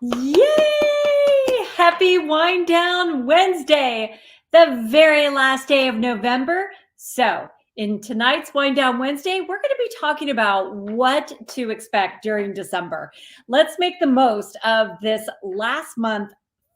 Yay! Happy Wind Down Wednesday, the very last day of November. So, in tonight's Wind Down Wednesday, we're going to be talking about what to expect during December. Let's make the most of this last month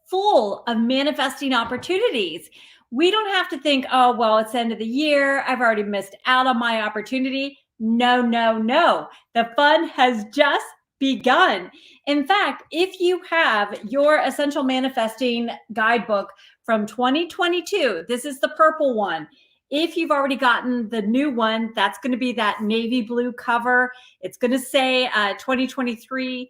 full of manifesting opportunities. We don't have to think, oh, well, it's the end of the year. I've already missed out on my opportunity. No, no, no. The fun has just begun. In fact, if you have your Essential Manifesting Guidebook from 2022, this is the purple one. If you've already gotten the new one, that's going to be that navy blue cover. It's going to say 2023.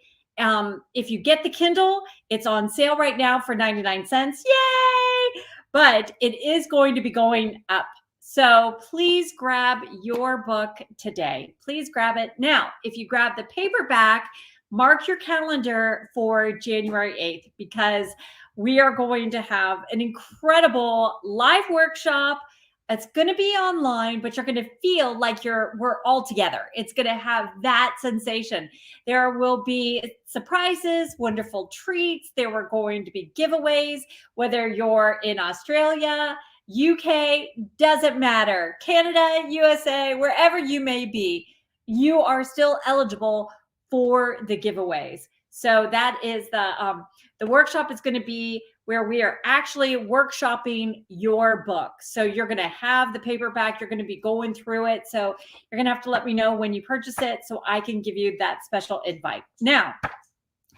If you get the Kindle, it's on sale right now for 99 cents. Yay! But it is going to be going up. So please grab your book today. Please grab it. Now, if you grab the paperback, mark your calendar for January 8th because we are going to have an incredible live workshop. It's going to be online, but you're going to feel like we're all together. It's going to have that sensation. There will be surprises, wonderful treats. There are going to be giveaways, whether you're in Australia, UK, doesn't matter. Canada, USA, wherever you may be, you are still eligible for the giveaways. So that is the workshop is going to be where we are actually workshopping your book. So you're going to have the paperback, you're going to be going through it. So you're going to have to let me know when you purchase it so I can give you that special invite. Now,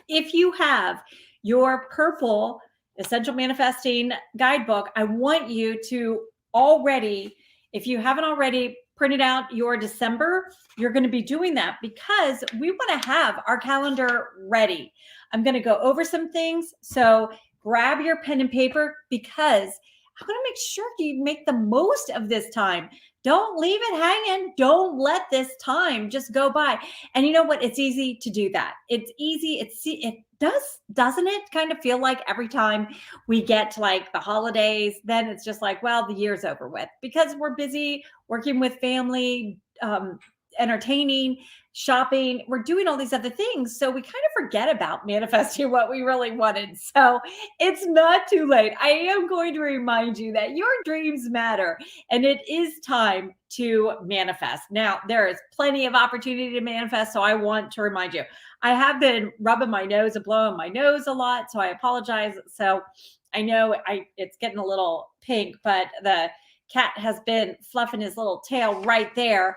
if you have your purple Essential Manifesting Guidebook, I want you to already, if you haven't already printed out your December, you're going to be doing that because we want to have our calendar ready. I'm going to go over some things. So grab your pen and paper because I want to make sure you make the most of this time. Don't leave it hanging. Don't let this time just go by. And you know what? It's easy to do that. It's easy. Doesn't it kind of feel like every time we get to like the holidays, then it's just like, well, the year's over with because we're busy working with family, entertaining, shopping, we're doing all these other things. So we kind of forget about manifesting what we really wanted. So it's not too late. I am going to remind you that your dreams matter and it is time to manifest. Now, there is plenty of opportunity to manifest. So I want to remind you, I have been rubbing my nose and blowing my nose a lot. So I apologize. So I know it's getting a little pink, but the cat has been fluffing his little tail right there.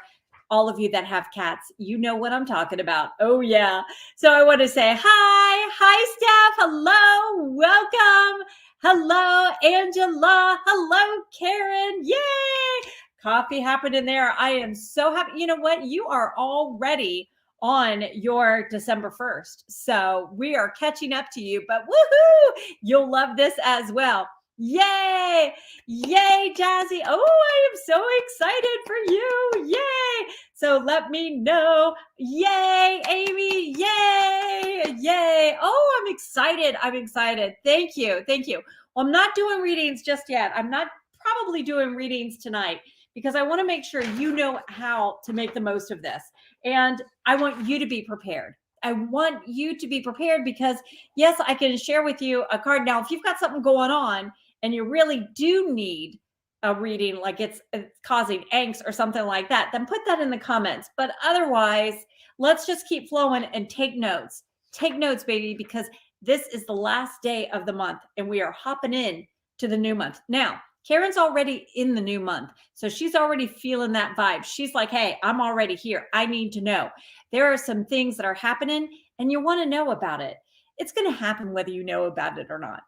All of you that have cats, you know what I'm talking about. Oh, yeah. So I want to say hi. Hi, Steph. Hello. Welcome. Hello, Angela. Hello, Karen. Yay. Coffee happened in there. I am so happy. You know what? You are already on your December 1st. So we are catching up to you, but woohoo, you'll love this as well. Yay! Yay, Jazzy. Oh, I am so excited for you. Yay! So let me know. Yay, Amy. Yay. Yay. Oh, I'm excited. I'm excited. Thank you. Thank you. Well, I'm not doing readings just yet. I'm not probably doing readings tonight because I want to make sure you know how to make the most of this. And I want you to be prepared. I want you to be prepared because, yes, I can share with you a card. Now, if you've got something going on and you really do need a reading, like it's causing angst or something like that, then put that in the comments. But otherwise, let's just keep flowing and take notes. Take notes, baby, because this is the last day of the month and we are hopping in to the new month. Now, Karen's already in the new month. So she's already feeling that vibe. She's like, hey, I'm already here. I need to know. There are some things that are happening and you want to know about it. It's going to happen whether you know about it or not.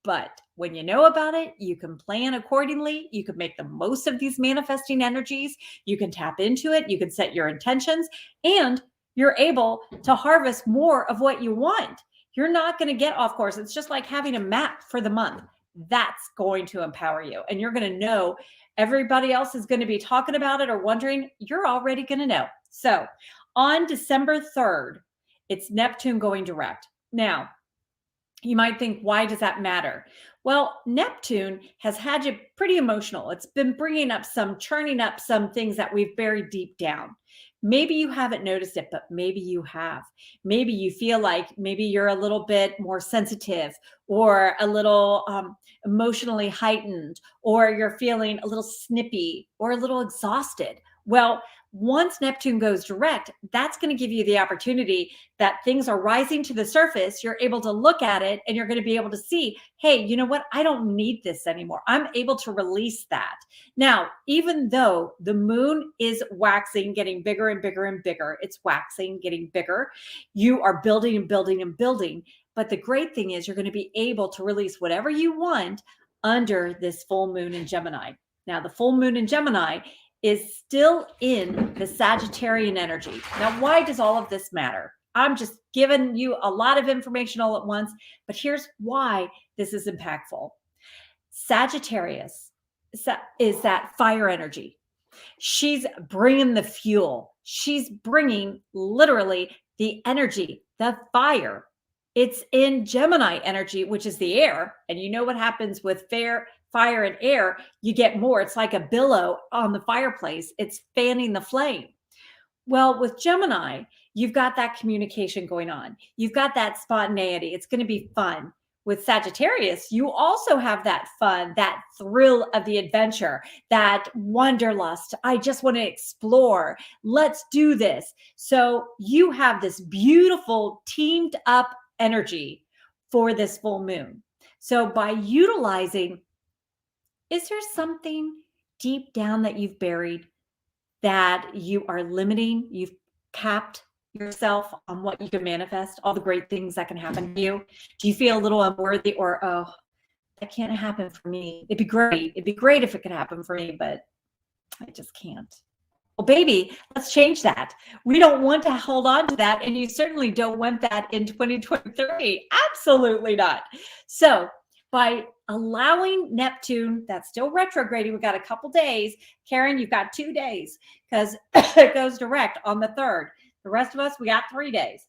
But when you know about it, you can plan accordingly. You can make the most of these manifesting energies. You can tap into it. You can set your intentions and you're able to harvest more of what you want. You're not going to get off course. It's just like having a map for the month. That's going to empower you. And you're going to know everybody else is going to be talking about it or wondering. You're already going to know. So on December 3rd, it's Neptune going direct. Now, you might think, why does that matter? Well, Neptune has had you pretty emotional. It's been churning up some things that we've buried deep down. Maybe you haven't noticed it, but maybe you have. Maybe you feel like maybe you're a little bit more sensitive or a little emotionally heightened, or you're feeling a little snippy or a little exhausted. Well, once Neptune goes direct, that's going to give you the opportunity that things are rising to the surface. You're able to look at it and you're going to be able to see, hey, you know what? I don't need this anymore. I'm able to release that. Now, even though the moon is waxing, getting bigger and bigger and bigger, it's waxing, getting bigger, you are building and building and building. But the great thing is you're going to be able to release whatever you want under this full moon in Gemini. Now, the full moon in Gemini is still in the Sagittarian energy. Now, why does all of this matter? I'm just giving you a lot of information all at once, but here's why this is impactful. Sagittarius is that fire energy. She's bringing the fuel. She's bringing literally the energy, the fire. It's in Gemini energy, which is the air. And you know what happens with fire and air? You get more. It's like a billow on the fireplace. It's fanning the flame. Well, with Gemini, you've got that communication going on. You've got that spontaneity. It's going to be fun. With Sagittarius, you also have that fun, that thrill of the adventure, that wanderlust. I just want to explore. Let's do this. So you have this beautiful teamed up energy for this full moon. So by utilizing, is there something deep down that you've buried that you are limiting? You've capped yourself on what you can manifest, all the great things that can happen to you? Do you feel a little unworthy, or, oh, that can't happen for me? It'd be great. It'd be great if it could happen for me, but I just can't. Well, baby, let's change that. We don't want to hold on to that. And you certainly don't want that in 2023. Absolutely not. So by allowing Neptune, that's still retrograding, we've got a couple days. Karen, you've got 2 days because it goes direct on the 3rd. The rest of us, we got 3 days.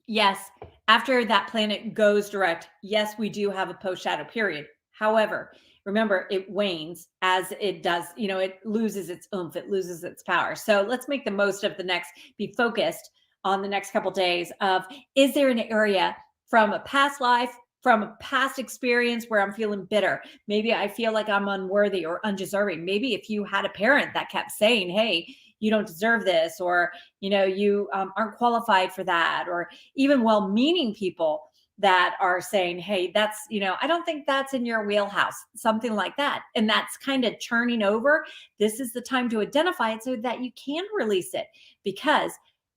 Yes, after that planet goes direct, yes, we do have a post-shadow period. However, remember, it wanes as it does, it loses its oomph, it loses its power. So let's make the most of the next, be focused on the next couple days of, is there an area from a past life, from a past experience where I'm feeling bitter? Maybe I feel like I'm unworthy or undeserving. Maybe if you had a parent that kept saying, hey, you don't deserve this, or, you aren't qualified for that, or even well-meaning people that are saying, hey, that's, I don't think that's in your wheelhouse, something like that. And that's kind of churning over. This is the time to identify it so that you can release it, because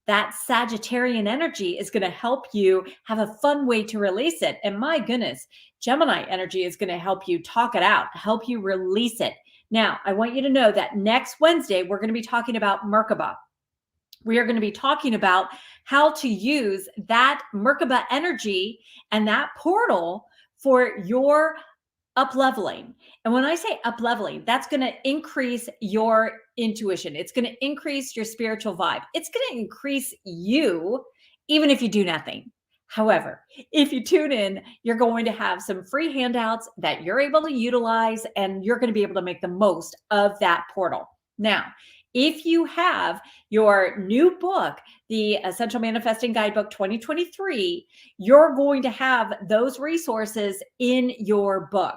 that Sagittarian energy is going to help you have a fun way to release it. And my goodness, Gemini energy is going to help you talk it out, help you release it. Now, I want you to know that next Wednesday, we're going to be talking about Merkaba. We are going to be talking about how to use that Merkaba energy and that portal for your up-leveling. And when I say up-leveling, that's going to increase your intuition. It's going to increase your spiritual vibe. It's going to increase you, even if you do nothing. However, if you tune in, you're going to have some free handouts that you're able to utilize, and you're going to be able to make the most of that portal. Now, if you have your new book, the Essential Manifesting Guidebook 2023, you're going to have those resources in your book.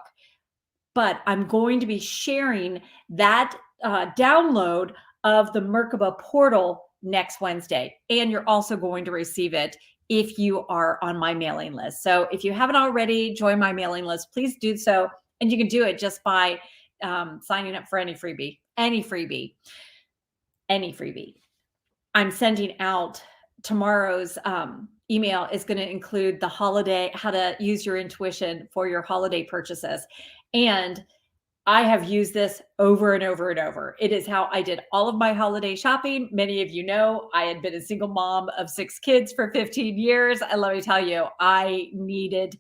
But I'm going to be sharing that download of the Merkaba portal next Wednesday. And you're also going to receive it if you are on my mailing list. So if you haven't already joined my mailing list, please do so. And you can do it just by signing up for any freebie. I'm sending out tomorrow's email is going to include the holiday, how to use your intuition for your holiday purchases. And I have used this over and over and over. It is how I did all of my holiday shopping. Many of you know I had been a single mom of 6 kids for 15 years. And let me tell you, I needed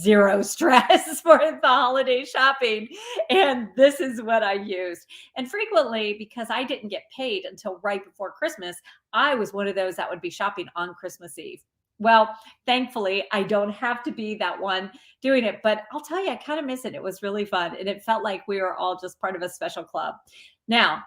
zero stress for the holiday shopping. And this is what I used. And frequently, because I didn't get paid until right before Christmas, I was one of those that would be shopping on Christmas Eve. Well, thankfully, I don't have to be that one doing it, but I'll tell you, I kind of miss it. It was really fun. And it felt like we were all just part of a special club. Now,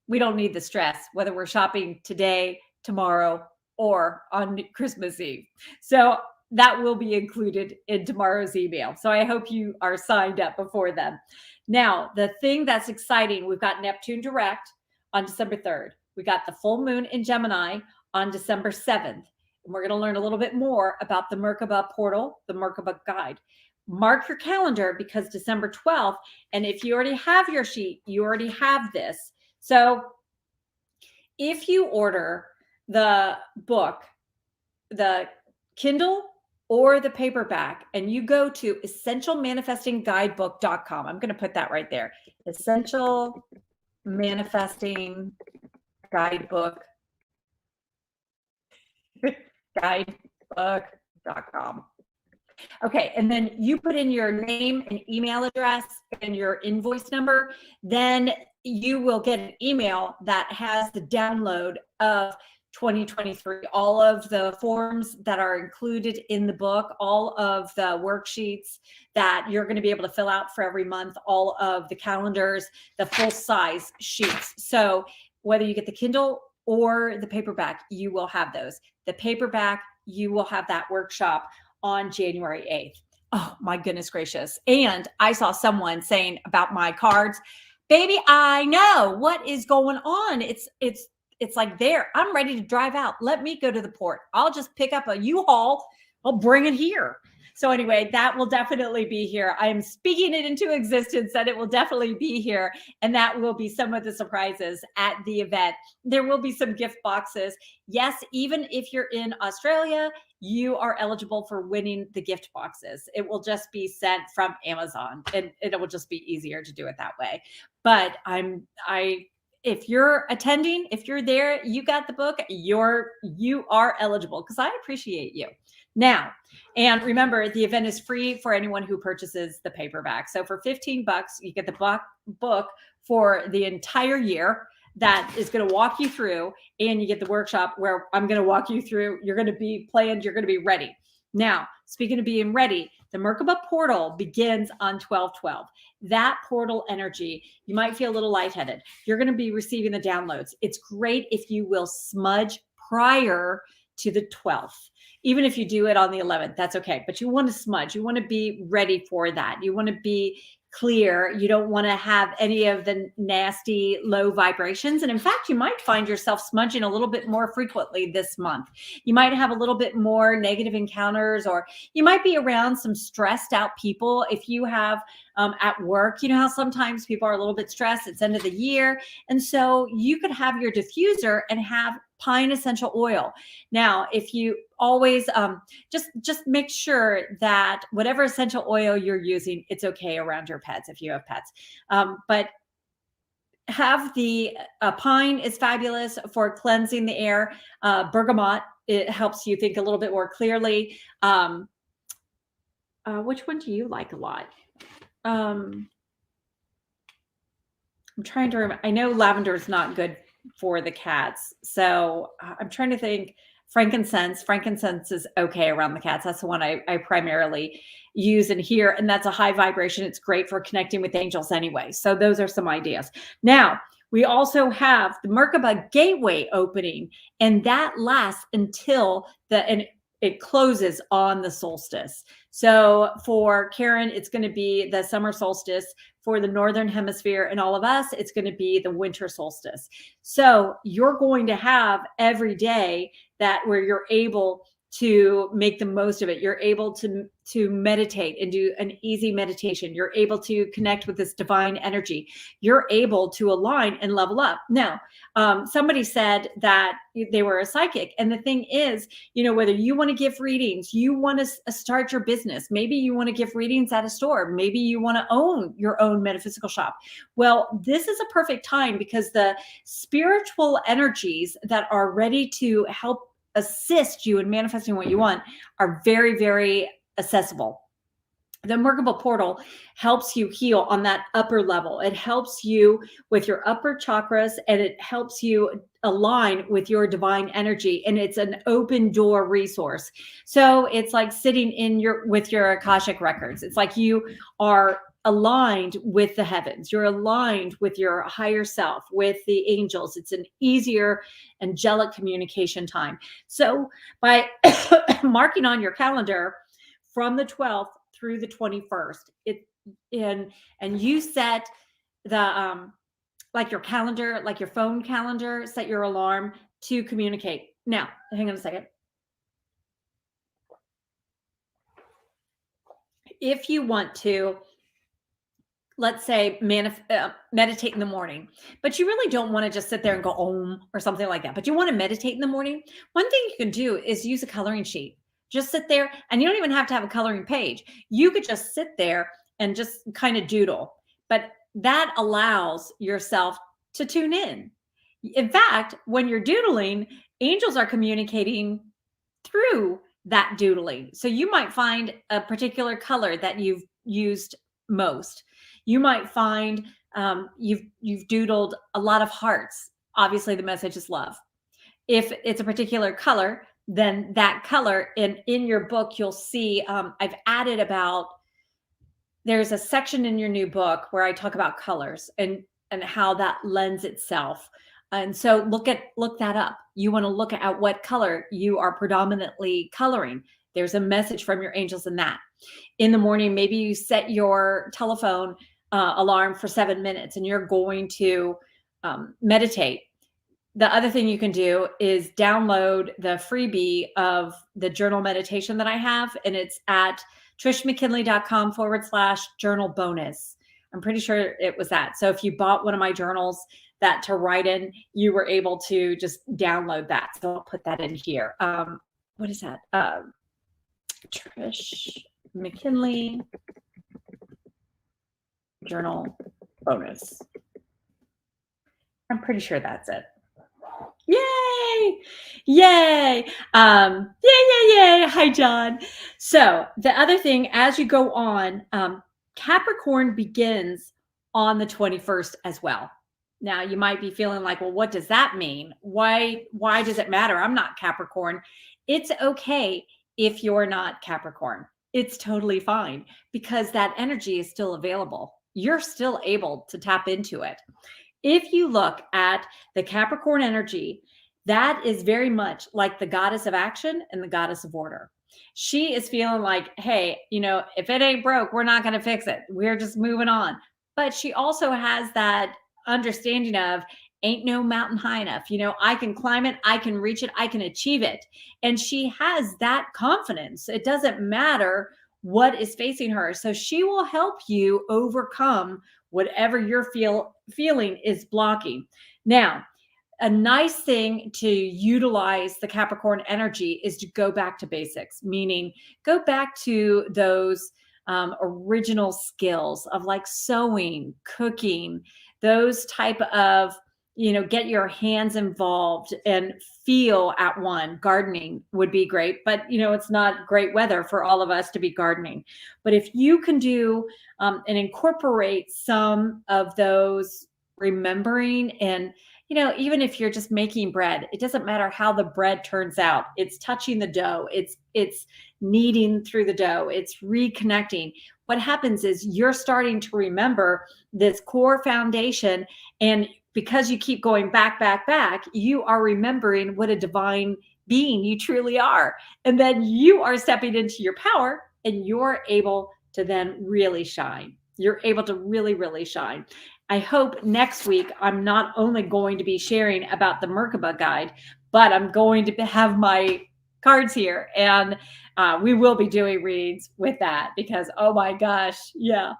we don't need the stress, whether we're shopping today, tomorrow, or on Christmas Eve. So that will be included in tomorrow's email. So I hope you are signed up before then. Now, the thing that's exciting, we've got Neptune direct on December 3rd. We got the full moon in Gemini on December 7th. And we're going to learn a little bit more about the Merkaba portal, the Merkaba guide. Mark your calendar because December 12th, and if you already have your sheet, you already have this. So if you order the book, the Kindle or the paperback, and you go to essentialmanifestingguidebook.com, I'm going to put that right there. Essential Manifesting Guidebook. Guidebook.com. Okay, and then you put in your name and email address and your invoice number, then you will get an email that has the download of 2023, all of the forms that are included in the book, all of the worksheets that you're going to be able to fill out for every month, all of the calendars, the full size sheets. So whether you get the Kindle or the paperback, you will have those. The paperback, you will have that workshop on January 8th. Oh my goodness gracious. And I saw someone saying about my cards, baby, I know what is going on. It's like there, I'm ready to drive out. Let me go to the port. I'll just pick up a U-Haul. I'll bring it here. So anyway, that will definitely be here. I am speaking it into existence that it will definitely be here. And that will be some of the surprises at the event. There will be some gift boxes. Yes, even if you're in Australia, you are eligible for winning the gift boxes. It will just be sent from Amazon, and it will just be easier to do it that way. But if you're attending, if you're there, you got the book, you are eligible because I appreciate you. Now, and remember, the event is free for anyone who purchases the paperback. So for $15, you get the book for the entire year that is going to walk you through, and you get the workshop where I'm going to walk you through. You're going to be planned. You're going to be ready. Now, speaking of being ready, the Merkaba portal begins on 12/12. That portal energy, you might feel a little lightheaded. You're going to be receiving the downloads. It's great if you will smudge prior to the 12th. Even if you do it on the 11th, that's okay. But you want to smudge. You want to be ready for that. You want to be clear. You don't want to have any of the nasty low vibrations. And in fact, you might find yourself smudging a little bit more frequently this month. You might have a little bit more negative encounters, or you might be around some stressed out people. If you have at work, you know how sometimes people are a little bit stressed. It's end of the year. And so you could have your diffuser and have pine essential oil. Now, if you always just make sure that whatever essential oil you're using, it's okay around your pets if you have pets. But have the pine is fabulous for cleansing the air. Bergamot, it helps you think a little bit more clearly. Which one do you like a lot? I'm trying to remember. I know lavender is not good for the cats. So I'm trying to think. Frankincense. Frankincense is okay around the cats. That's the one I primarily use in here. And that's a high vibration. It's great for connecting with angels anyway. So those are some ideas. Now, we also have the Merkaba Gateway opening, and that lasts until it closes on the solstice. So for Karen, it's going to be the summer solstice. For the Northern Hemisphere and all of us, it's going to be the winter solstice. So you're going to have every day where you're able to make the most of it. You're able to meditate and do an easy meditation. You're able to connect with this divine energy. You're able to align and level up. Now, somebody said that they were a psychic. And the thing is, whether you want to give readings, you want to start your business, maybe you want to give readings at a store, maybe you want to own your own metaphysical shop. Well, this is a perfect time because the spiritual energies that are ready to help assist you in manifesting what you want are very, very accessible. The Merkaba portal helps you heal on that upper level. It helps you with your upper chakras, and it helps you align with your divine energy. And it's an open door resource. So it's like sitting with your Akashic records. It's like you are aligned with the heavens. You're aligned with your higher self, with the angels. It's an easier angelic communication time. So by marking on your calendar from the 12th through the 21st, and you set the like your calendar, like your phone calendar, set your alarm to communicate. Now, hang on a second. If you want to, let's say, meditate in the morning, but you really don't want to just sit there and go om or something like that, but you want to meditate in the morning, one thing you can do is use a coloring sheet. Just sit there, and you don't even have to have a coloring page. You could just sit there and just kind of doodle, but that allows yourself to tune in. In fact, when you're doodling, angels are communicating through that doodling. So you might find a particular color that you've used most. You might find you've doodled a lot of hearts. Obviously, the message is love. If it's a particular color, then that color in your book, you'll see I've added there's a section in your new book where I talk about colors and how that lends itself. And so look that up. You want to look at what color you are predominantly coloring. There's a message from your angels in that. In the morning, maybe you set your telephone alarm for 7 minutes and you're going to meditate. The other thing you can do is download the freebie of the journal meditation that I have, and it's at trishmckinley.com/journal bonus. I'm pretty sure it was that. So if you bought one of my journals that to write in, you were able to just download that. So I'll put that in here. What is that? Trish McKinley journal bonus. I'm pretty sure that's it. Yay! Yay! Yay! Hi, John. So the other thing, as you go on, Capricorn begins on the 21st as well. Now you might be feeling like, well, what does that mean? Why does it matter? I'm not Capricorn. It's okay if you're not Capricorn. It's totally fine because that energy is still available. You're still able to tap into it. If you look at the Capricorn energy, that is very much like the goddess of action and the goddess of order. She is feeling like, hey, if it ain't broke, we're not going to fix it. We're just moving on. But she also has that understanding of ain't no mountain high enough. I can climb it. I can reach it. I can achieve it. And she has that confidence. It doesn't matter what is facing her. So she will help you overcome whatever you're feeling is blocking. Now, a nice thing to utilize the Capricorn energy is to go back to basics, meaning go back to those original skills of like sewing, cooking, those type of, get your hands involved and feel at one. Gardening would be great, but it's not great weather for all of us to be gardening. But if you can do and incorporate some of those remembering and, even if you're just making bread, it doesn't matter how the bread turns out. It's touching the dough. It's kneading through the dough. It's reconnecting. What happens is you're starting to remember this core foundation, and because you keep going back, you are remembering what a divine being you truly are. And then you are stepping into your power and you're able to then really shine. You're able to really, really shine. I hope next week I'm not only going to be sharing about the Merkaba guide, but I'm going to have my cards here, and we will be doing reads with that because, oh my gosh, yeah.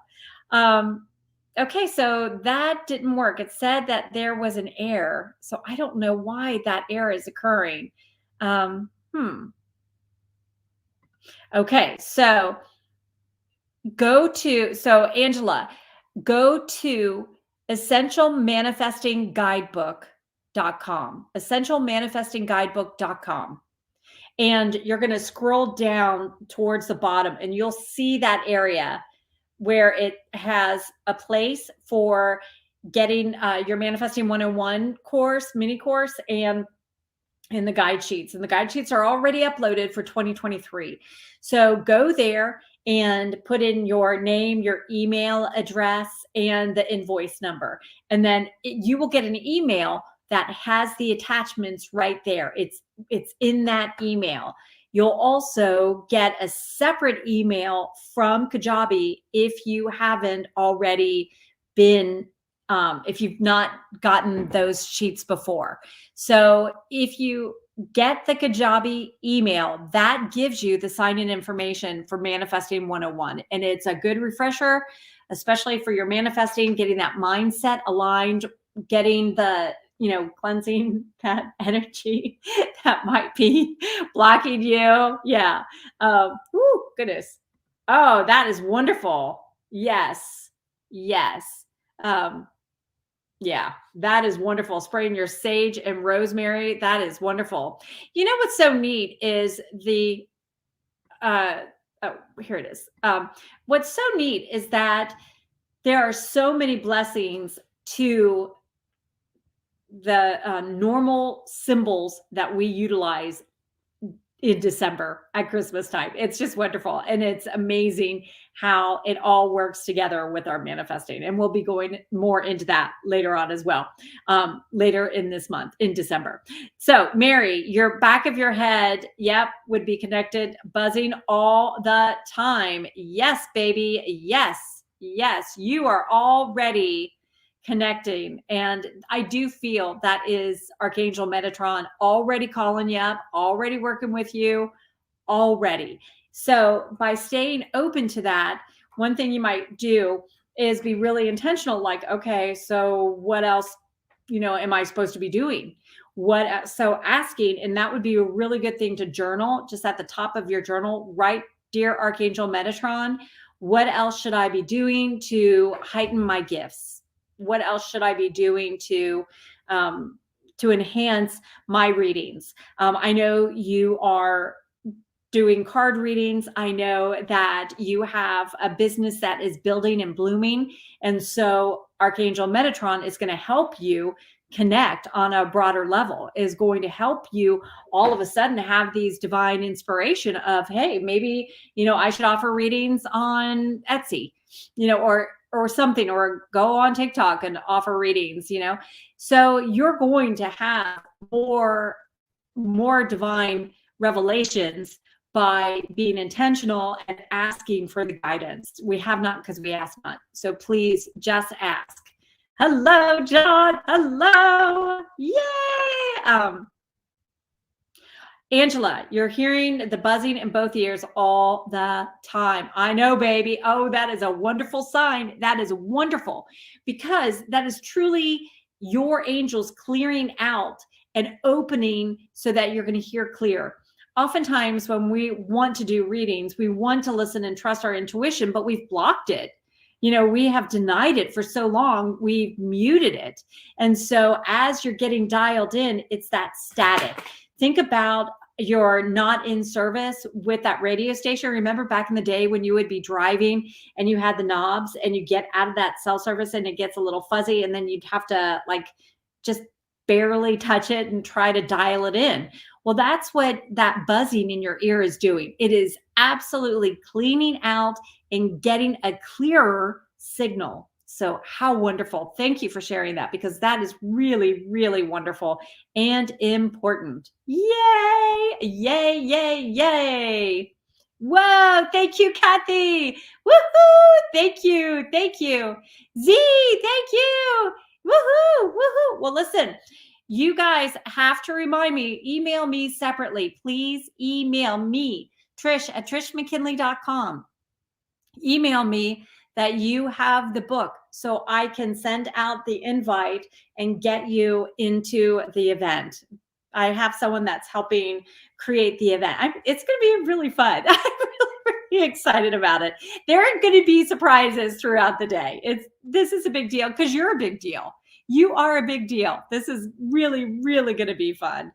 Okay, so that didn't work. It said that there was an error, so I don't know why that error is occurring. Okay, so Angela, go to essentialmanifestingguidebook.com, essentialmanifestingguidebook.com. And you're going to scroll down towards the bottom and you'll see that area where it has a place for getting your Manifesting 101 course, mini course, and in the guide sheets, and the guide sheets are already uploaded for 2023. So go there and put in your name, your email address, and the invoice number. And then you will get an email that has the attachments right there. It's in that email. You'll also get a separate email from Kajabi if you haven't already been if you've not gotten those sheets before. So if you get the Kajabi email, that gives you the sign-in information for Manifesting 101. And it's a good refresher, especially for your manifesting, getting that mindset aligned, getting the, cleansing that energy that might be blocking you. Yeah. Goodness. Oh, that is wonderful. Yes. Yes. Yeah, that is wonderful. Spraying your sage and rosemary. That is wonderful. You know what's so neat is here it is. What's so neat is that there are so many blessings to the normal symbols that we utilize in December at Christmas time. It's just wonderful. And it's amazing how it all works together with our manifesting. And we'll be going more into that later on as well, later in this month, in December. So Mary, your back of your head, yep, would be connected, buzzing all the time. Yes, baby. Yes. Yes. You are already connecting. And I do feel that is Archangel Metatron already calling you up, already working with you, already. So by staying open to that, one thing you might do is be really intentional, like, okay, so what else, am I supposed to be doing? So asking, and that would be a really good thing to journal, just at the top of your journal, write, Dear Archangel Metatron, what else should I be doing to heighten my gifts? What else should I be doing to enhance my readings? I know you are doing card readings. I know that you have a business that is building and blooming. And so Archangel Metatron is going to help you connect on a broader level, is going to help you all of a sudden have these divine inspiration of, hey, maybe, I should offer readings on Etsy, or something, or go on TikTok and offer readings, So you're going to have more divine revelations by being intentional and asking for the guidance. We have not because we ask not. So please just ask. Hello, John. Hello. Yay. Angela, you're hearing the buzzing in both ears all the time. I know, baby. Oh, that is a wonderful sign. That is wonderful, because that is truly your angels clearing out and opening so that you're going to hear clear. Oftentimes when we want to do readings, we want to listen and trust our intuition, but we've blocked it. We have denied it for so long, we've muted it. And so as you're getting dialed in, it's that static. Think about you're not in service with that radio station. Remember back in the day when you would be driving and you had the knobs and you get out of that cell service and it gets a little fuzzy, and then you'd have to just barely touch it and try to dial it in. Well, that's what that buzzing in your ear is doing. It is absolutely cleaning out and getting a clearer signal. So how wonderful. Thank you for sharing that, because that is really, really wonderful and important. Yay, yay, yay, yay. Whoa, thank you, Kathy. Woohoo, thank you, thank you. Z, thank you. Woohoo, woohoo. Well, listen, you guys have to remind me, email me separately. Please email me, Trish@trishmckinley.com. Email me that you have the book so I can send out the invite and get you into the event. I have someone that's helping create the event. It's going to be really fun. I'm really excited about it. There are going to be surprises throughout the day. This is a big deal because you're a big deal. You are a big deal. This is really, really going to be fun.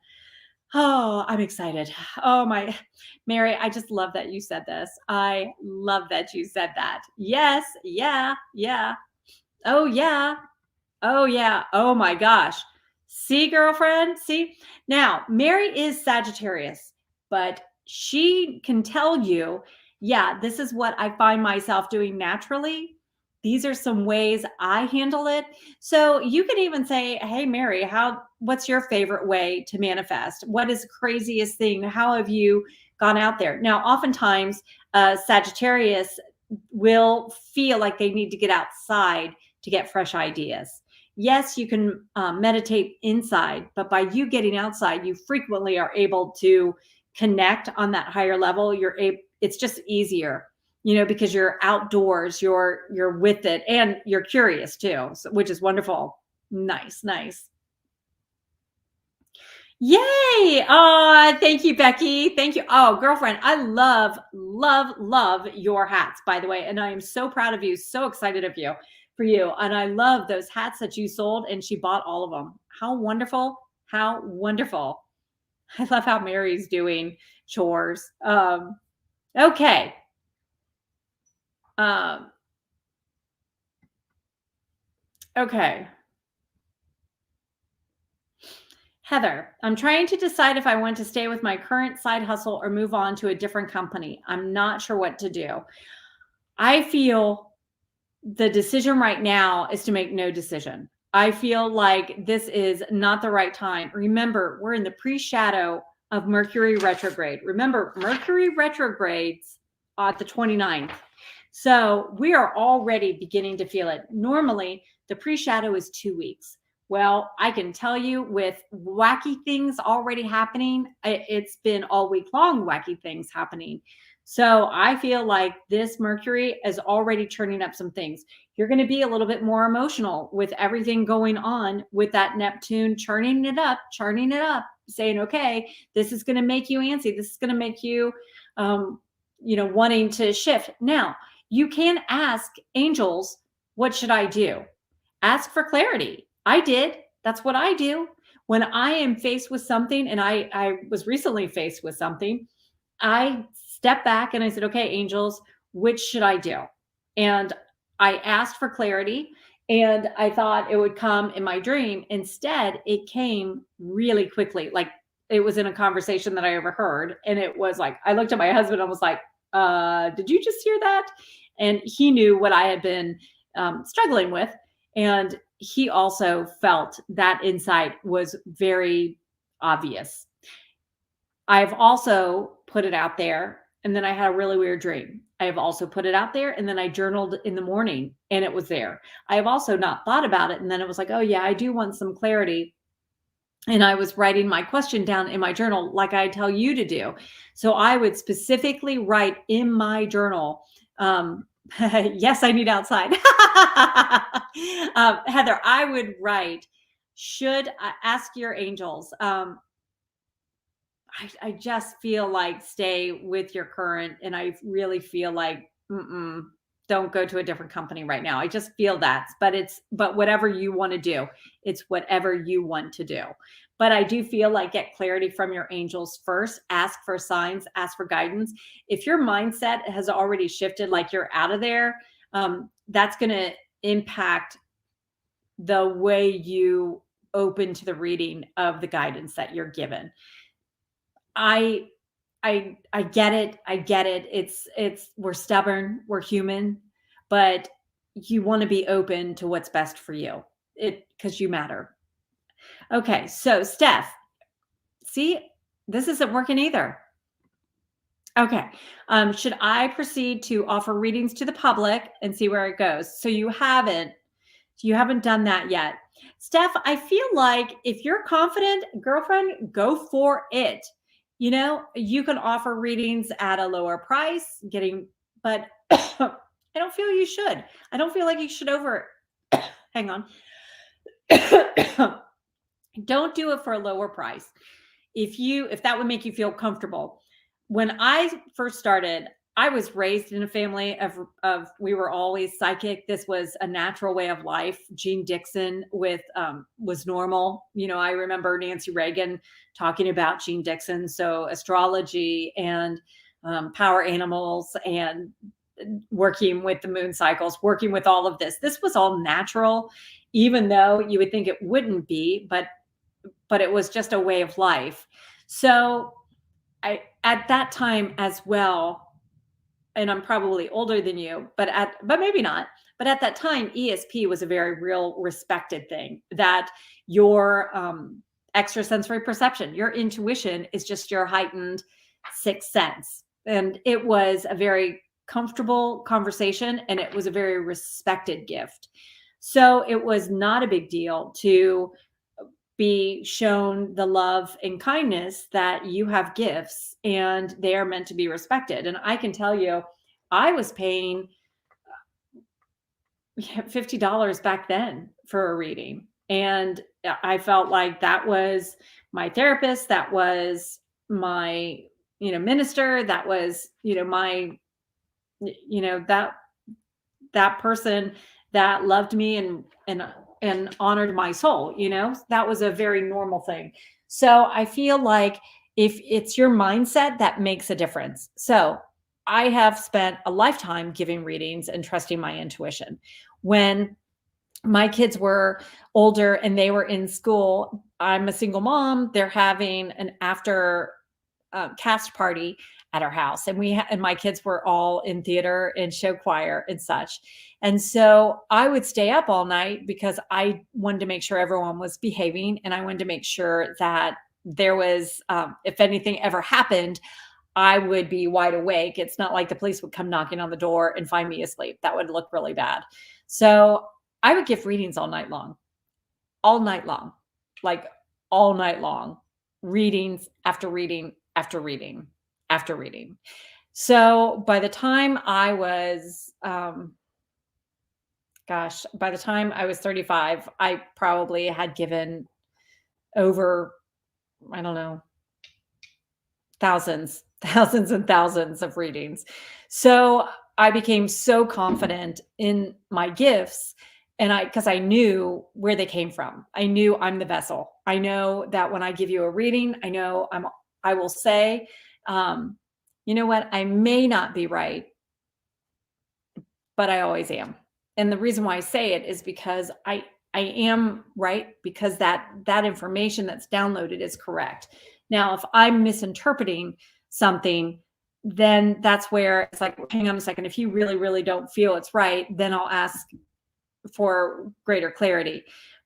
Oh, I'm excited. Oh my, Mary, I just love that you said this. I love that you said that. Yes. Yeah. Yeah. Oh yeah. Oh yeah. Oh my gosh. See, girlfriend? See? Now, Mary is Sagittarius, but she can tell you, yeah, this is what I find myself doing naturally. These are some ways I handle it. So you could even say, "Hey Mary, what's your favorite way to manifest? What is the craziest thing? How have you gone out there?" Now, oftentimes Sagittarius will feel like they need to get outside to get fresh ideas. Yes, you can meditate inside, but by you getting outside, you frequently are able to connect on that higher level. It's just easier, because you're outdoors, you're with it, and you're curious too, so, which is wonderful. Nice, nice. Yay! Oh, thank you, Becky. Thank you. Oh, girlfriend, I love, love, love your hats, by the way. And I am so proud of you, so excited for you. And I love those hats that you sold, and she bought all of them. How wonderful. How wonderful. I love how Mary's doing chores. Okay. Okay. Heather, I'm trying to decide if I want to stay with my current side hustle or move on to a different company. I'm not sure what to do. I feel the decision right now is to make no decision. I feel like this is not the right time. Remember, we're in the pre-shadow of Mercury retrograde. Remember, Mercury retrogrades at the 29th. So we are already beginning to feel it. Normally, the pre-shadow is 2 weeks. Well, I can tell you with wacky things already happening, it's been all week long wacky things happening. So I feel like this Mercury is already turning up some things. You're going to be a little bit more emotional with everything going on with that Neptune churning it up, saying, okay, this is going to make you antsy. This is going to make you, wanting to shift. Now, you can ask angels, what should I do? Ask for clarity. I did. That's what I do. When I am faced with something, and I was recently faced with something, I stepped back and I said, okay, angels, which should I do? And I asked for clarity, and I thought it would come in my dream. Instead, it came really quickly. Like it was in a conversation that I overheard. And it was like, I looked at my husband and was like, did you just hear that? And he knew what I had been struggling with. And he also felt that insight was very obvious. I've also put it out there, and then I had a really weird dream. I have also put it out there, and then I journaled in the morning, and it was there. I have also not thought about it, and then it was like, oh yeah, I do want some clarity. And I was writing my question down in my journal like I tell you to do. So I would specifically write in my journal, yes, I need outside. Heather, I would write, should I ask your angels? I just feel like stay with your current, and I really feel like don't go to a different company right now. I just feel that, but whatever you want to do, it's whatever you want to do. But I do feel like get clarity from your angels first. Ask for signs, ask for guidance. If your mindset has already shifted, like you're out of there, that's going to impact the way you open to the reading of the guidance that you're given. I get it. I get it. It's we're stubborn, we're human, but you want to be open to what's best for you. Because you matter. Okay, so Steph, see, this isn't working either. Okay. Should I proceed to offer readings to the public and see where it goes? So you haven't done that yet. Steph, I feel like if you're confident, girlfriend, go for it. You can offer readings at a lower price, but I don't feel you should. I don't feel like you should hang on. Don't do it for a lower price. If that would make you feel comfortable. When I first started, I was raised in a family of we were always psychic. This was a natural way of life. Jean Dixon was normal. I remember Nancy Reagan talking about Jean Dixon. So astrology and power animals and working with the moon cycles, working with all of this. This was all natural, even though you would think it wouldn't be. But but it was just a way of life. So I, at that time as well, and I'm probably older than you, but maybe not. But at that time, ESP was a very real respected thing, that your extrasensory perception, your intuition is just your heightened sixth sense. And it was a very comfortable conversation, and it was a very respected gift. So it was not a big deal to be shown the love and kindness that you have gifts and they are meant to be respected. And I can tell you, I was paying $50 back then for a reading. And I felt like that was my therapist, that was my, minister, that was, my, that person that loved me and honored my soul. That was a very normal thing. So I feel like if it's your mindset, that makes a difference. So I have spent a lifetime giving readings and trusting my intuition. When my kids were older and they were in school, I'm a single mom. They're having an after cast party at our house, and and my kids were all in theater and show choir and such. And so I would stay up all night because I wanted to make sure everyone was behaving, and I wanted to make sure that there was, if anything ever happened, I would be wide awake. It's not like the police would come knocking on the door and find me asleep. That would look really bad. So I would give readings all night long, like all night long, readings after reading after reading after reading. So by the time I was, by the time I was 35, I probably had given over, I don't know, thousands and thousands of readings. So I became so confident in my gifts, and because I knew where they came from. I knew I'm the vessel. I know that when I give you a reading, I will say, you know what, I may not be right, but I always am. And the reason why I say it is because I am right, because that information that's downloaded is correct. Now, if I'm misinterpreting something, then that's where it's like, hang on a second. If you really, really don't feel it's right, then I'll ask for greater clarity.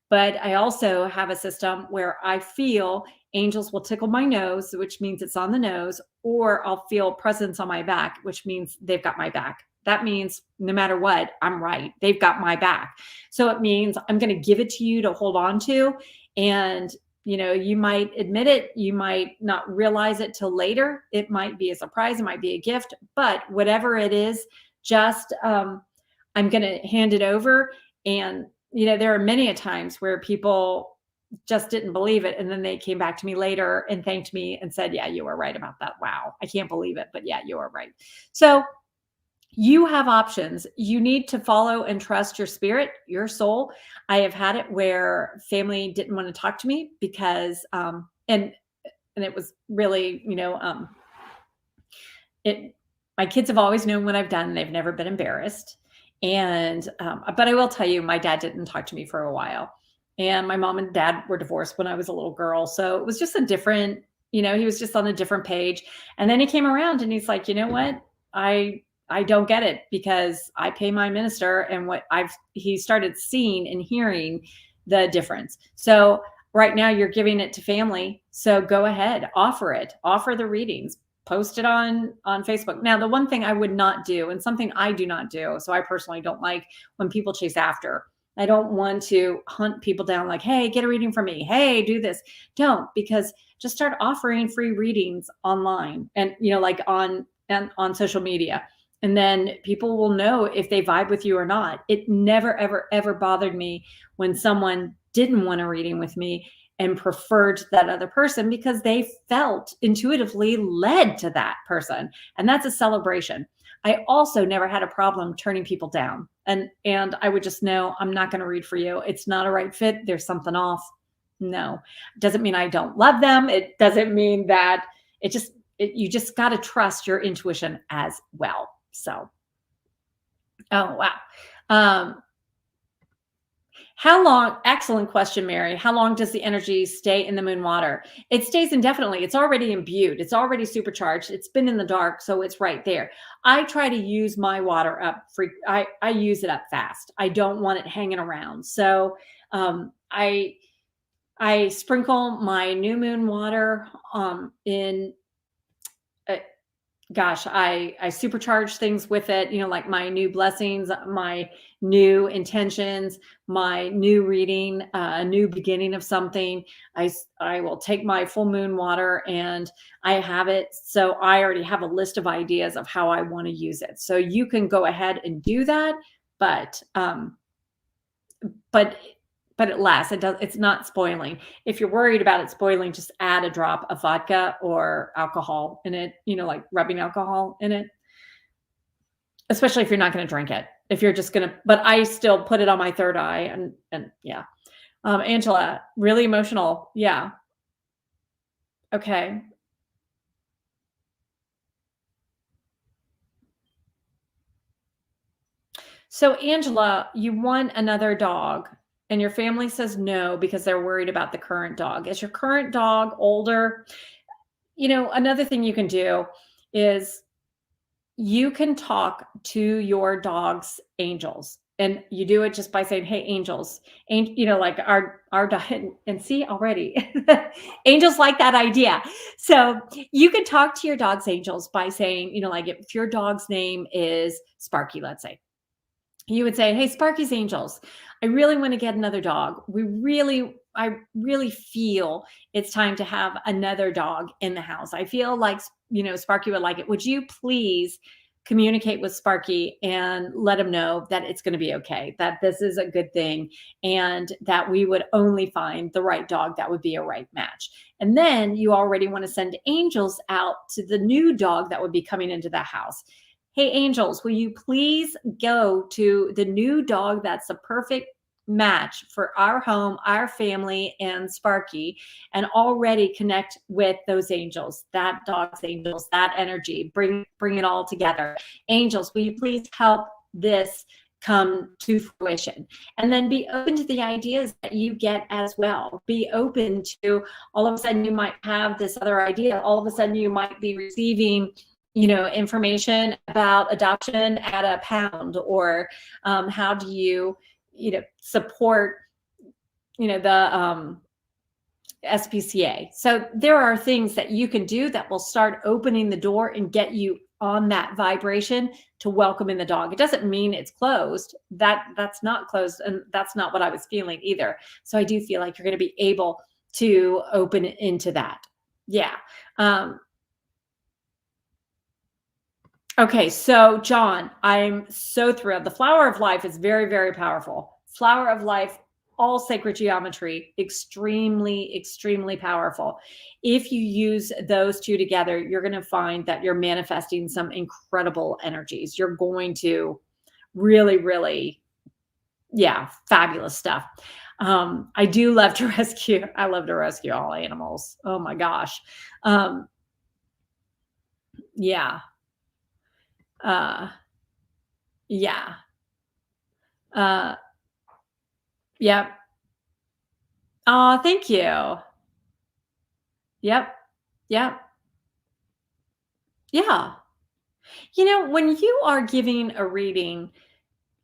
But I also have a system where I feel angels will tickle my nose, which means it's on the nose, or I'll feel presence on my back, which means they've got my back. That means no matter what, I'm right. They've got my back. So it means I'm going to give it to you to hold on to. And, you might admit it. You might not realize it till later. It might be a surprise. It might be a gift. But whatever it is, just I'm going to hand it over. And, there are many a times where people just didn't believe it. And then they came back to me later and thanked me and said, yeah, you were right about that. Wow. I can't believe it. But yeah, you are right. So you have options. You need to follow and trust your spirit, your soul. I have had it where family didn't want to talk to me because, and it was really, my kids have always known what I've done. They've never been embarrassed. And, but I will tell you, my dad didn't talk to me for a while, and my mom and dad were divorced when I was a little girl. So it was just a different, he was just on a different page. And then he came around and he's like, you know what? I don't get it, because I pay my minister, and he started seeing and hearing the difference. So right now you're giving it to family. So go ahead, offer the readings, post it on Facebook. Now, the one thing I would not do, and something I do not do, so I personally don't like when people chase after. I don't want to hunt people down like, hey, get a reading from me. Hey, do this. Don't, because just start offering free readings online and, like on social media. And then people will know if they vibe with you or not. It never, ever, ever bothered me when someone didn't want a reading with me and preferred that other person, because they felt intuitively led to that person. And that's a celebration. I also never had a problem turning people down. And I would just know, I'm not going to read for you. It's not a right fit. There's something off. No, it doesn't mean I don't love them. It doesn't mean that you just got to trust your intuition as well. So, oh, wow. How long? Excellent question, Mary. How long does the energy stay in the moon water? It stays indefinitely. It's already imbued. It's already supercharged. It's been in the dark, so it's right there. I try to use my water up. I use it up fast. I don't want it hanging around. So I sprinkle my new moon water in. Uh, Gosh, I supercharge things with it, like my new blessings, my new intentions, my new reading, a new beginning of something. I will take my full moon water and I have it. So I already have a list of ideas of how I want to use it. So you can go ahead and do that, but but but it lasts. It's not spoiling. If you're worried about it spoiling, just add a drop of vodka or alcohol in it, like rubbing alcohol in it, especially if you're not going to drink it. If you're just going to, but I still put it on my third eye and yeah. Angela, really emotional. Yeah. Okay. So Angela, you want another dog and your family says no because they're worried about the current dog. Is your current dog older? Another thing you can do is you can talk to your dog's angels. And you do it just by saying, "Hey, angels," like our dog, and see already, angels like that idea. So you can talk to your dog's angels by saying, like if your dog's name is Sparky, let's say, you would say, "Hey, Sparky's angels, I really want to get another dog. I really feel it's time to have another dog in the house. I feel like, Sparky would like it. Would you please communicate with Sparky and let him know that it's going to be okay, that this is a good thing, and that we would only find the right dog that would be a right match." And then you already want to send angels out to the new dog that would be coming into the house. "Hey, angels, will you please go to the new dog that's a perfect match for our home, our family, and Sparky, and already connect with those angels, that dog's angels, that energy, bring it all together. Angels, will you please help this come to fruition?" And then be open to the ideas that you get as well. Be open to, all of a sudden you might have this other idea. All of a sudden you might be receiving information about adoption at a pound, or how do you support the SPCA. So there are things that you can do that will start opening the door and get you on that vibration to welcome in the dog. It doesn't mean it's closed. That's not closed, and that's not what I was feeling either. So I do feel like you're going to be able to open into that. Yeah. Okay, so John, I'm so thrilled. The flower of life is very, very powerful. Flower of life, all sacred geometry, extremely, extremely powerful. If you use those two together, you're going to find that you're manifesting some incredible energies. You're going to really, really, yeah, fabulous stuff. I do love to rescue. I love to rescue all animals. Oh my gosh. Yeah. Yeah. Uh, yep. Oh, thank you. Yep. Yep. Yeah. When you are giving a reading,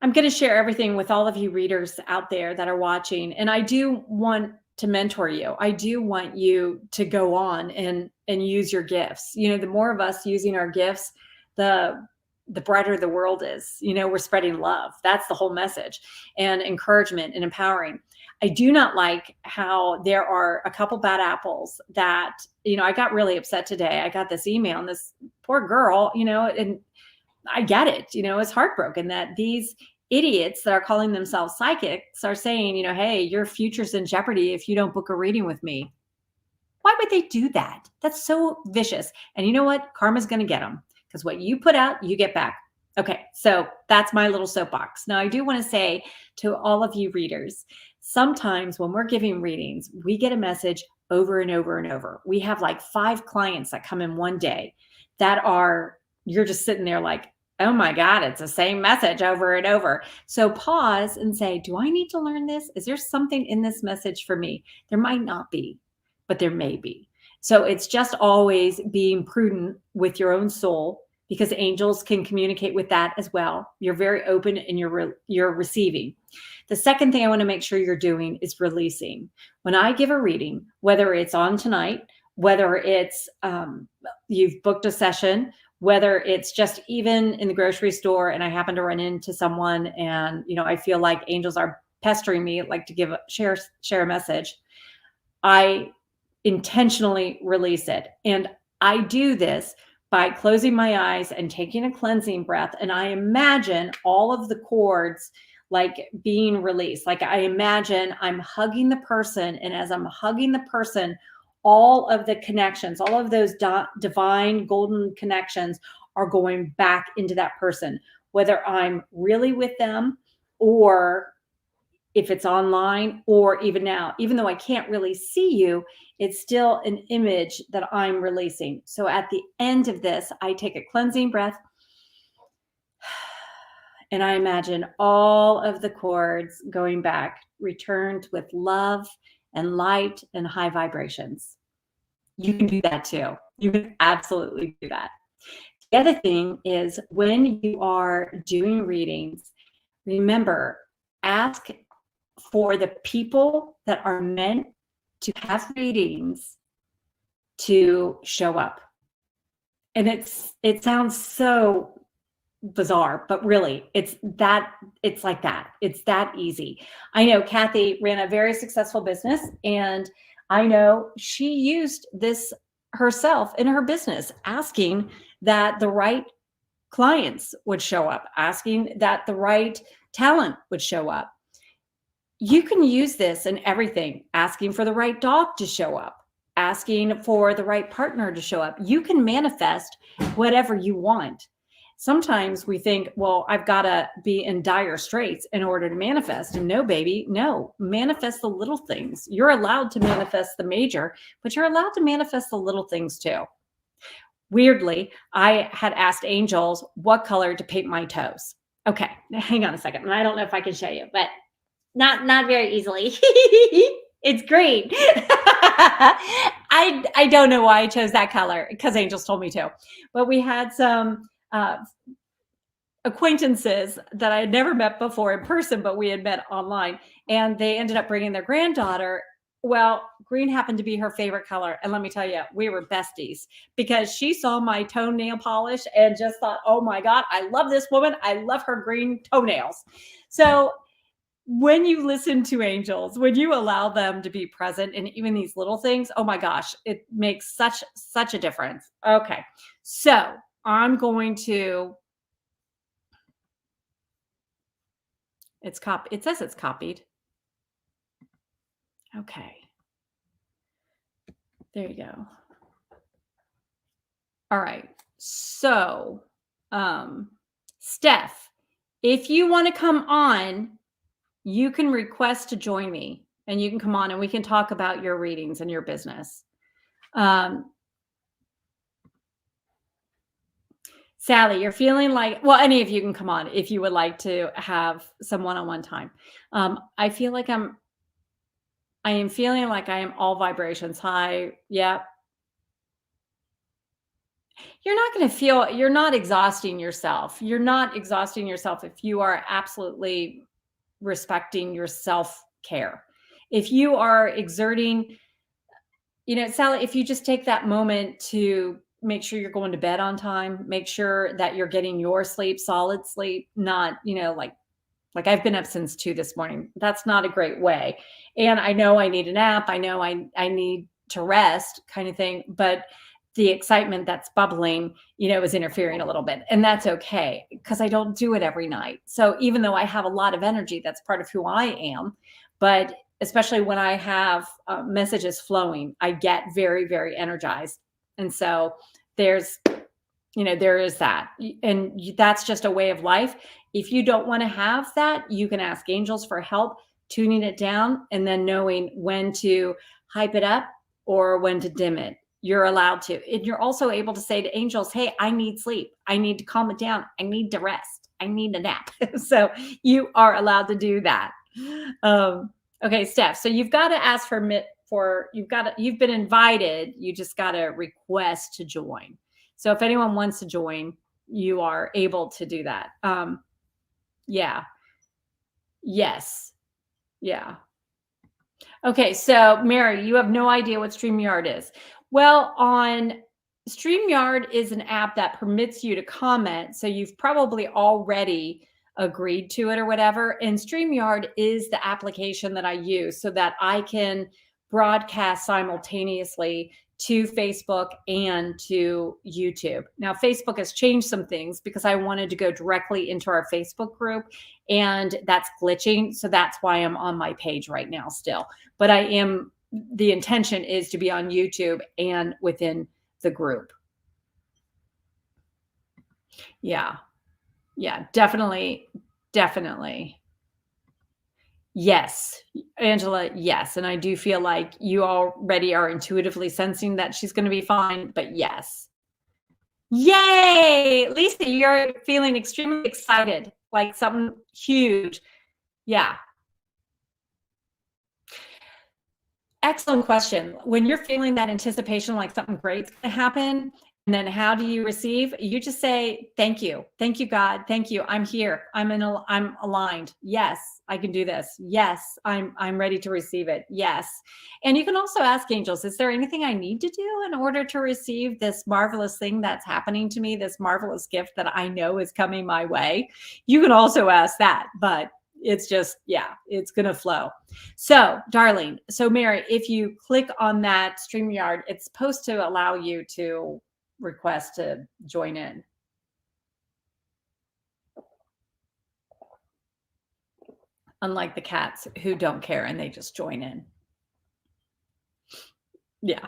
I'm going to share everything with all of you readers out there that are watching. And I do want to mentor you. I do want you to go on and use your gifts. The more of us using our gifts, the brighter the world is. We're spreading love. That's the whole message, and encouragement and empowering. I do not like how there are a couple bad apples that, I got really upset today. I got this email, and this poor girl, and I get it, it's heartbroken that these idiots that are calling themselves psychics are saying, "Hey, your future's in jeopardy if you don't book a reading with me." Why would they do that? That's so vicious. And you know what? Karma's going to get them, because what you put out, you get back. Okay, so that's my little soapbox. Now, I do want to say to all of you readers, sometimes when we're giving readings, we get a message over and over and over. We have like 5 clients that come in one day that you're just sitting there like, oh my God, it's the same message over and over. So pause and say, do I need to learn this? Is there something in this message for me? There might not be, but there may be. So it's just always being prudent with your own soul, because angels can communicate with that as well. You're very open and you're receiving. The second thing I want to make sure you're doing is releasing. When I give a reading, whether it's on tonight, whether it's you've booked a session, whether it's just even in the grocery store and I happen to run into someone and I feel like angels are pestering me, like to share a message, I intentionally release it. And I do this by closing my eyes and taking a cleansing breath. And I imagine all of the cords like being released. Like I imagine I'm hugging the person. And as I'm hugging the person, all of the connections, all of those divine golden connections are going back into that person, whether I'm really with them or if it's online, or even now, even though I can't really see you, it's still an image that I'm releasing. So at the end of this, I take a cleansing breath and I imagine all of the cords going back, returned with love and light and high vibrations. You can do that too. You can absolutely do that. The other thing is, when you are doing readings, remember, ask for the people that are meant to have readings to show up. And it sounds so bizarre, but really it's like that. It's that easy. I know Kathy ran a very successful business, and I know she used this herself in her business, asking that the right clients would show up, asking that the right talent would show up. You can use this in everything, asking for the right dog to show up, asking for the right partner to show up. You can manifest whatever you want. Sometimes we think, well, I've got to be in dire straits in order to manifest. And no, baby, no, manifest the little things. You're allowed to manifest the major, but you're allowed to manifest the little things too. Weirdly, I had asked angels what color to paint my toes. Okay, hang on a second. I don't know if I can show you, but not very easily. It's green. I don't know why I chose that color, because angels told me to. But we had some acquaintances that I had never met before in person, but we had met online, and they ended up bringing their granddaughter. Well, green happened to be her favorite color. And let me tell you, we were besties, because she saw my toenail polish and just thought, oh my God, I love this woman. I love her green toenails. So when you listen to angels, when you allow them to be present in even these little things, oh my gosh, it makes such a difference. Okay. So I'm going to, it says it's copied. Okay. There you go. All right. So, Steph, if you want to come on, you can request to join me, and you can come on and we can talk about your readings and your business. Sally, you're feeling like, well, any of you can come on if you would like to have some one-on-one time. I feel like I am feeling like I am all vibrations high. Yeah. You're not exhausting yourself. You're not exhausting yourself if you are absolutely respecting your self-care. If you are exerting, Sally, if you just take that moment to make sure you're going to bed on time, make sure that you're getting your sleep, solid sleep, not, like I've been up since 2 this morning. That's not a great way. And I know I need a nap. I know I need to rest, kind of thing, but the excitement that's bubbling, is interfering a little bit. And that's okay, because I don't do it every night. So even though I have a lot of energy, that's part of who I am. But especially when I have messages flowing, I get very, very energized. And so there is that. And that's just a way of life. If you don't want to have that, you can ask angels for help tuning it down, and then knowing when to hype it up or when to dim it. you're allowed to. And you're also able to say to angels, hey, I need sleep. I need to calm it down. I need to rest. I need a nap. So you are allowed to do that. Okay, Steph. So you've got to ask you've been invited. You just got to request to join. So if anyone wants to join, you are able to do that. Yeah. Yes. Yeah. Okay, so Mary, you have no idea what StreamYard is. Well, on StreamYard is an app that permits you to comment. So you've probably already agreed to it or whatever. And StreamYard is the application that I use so that I can broadcast simultaneously to Facebook and to YouTube. Now, Facebook has changed some things because I wanted to go directly into our Facebook group, and that's glitching. So that's why I'm on my page right now still. But the intention is to be on YouTube and within the group. Yeah. Yeah, definitely. Yes, Angela, yes. And I do feel like you already are intuitively sensing that she's going to be fine, but yes. Yay! Lisa, you're feeling extremely excited, like something huge. Yeah. Excellent question. When you're feeling that anticipation, like something great's going to happen, and then how do you receive? You just say, thank you. Thank you, God. Thank you. I'm here. I'm aligned. Yes, I can do this. Yes, I'm ready to receive it. Yes. And you can also ask angels, is there anything I need to do in order to receive this marvelous thing that's happening to me, this marvelous gift that I know is coming my way? You can also ask that, but it's just, yeah, it's going to flow. So, darling, so Mary, if you click on that StreamYard, it's supposed to allow you to request to join in. Unlike the cats who don't care and they just join in. Yeah.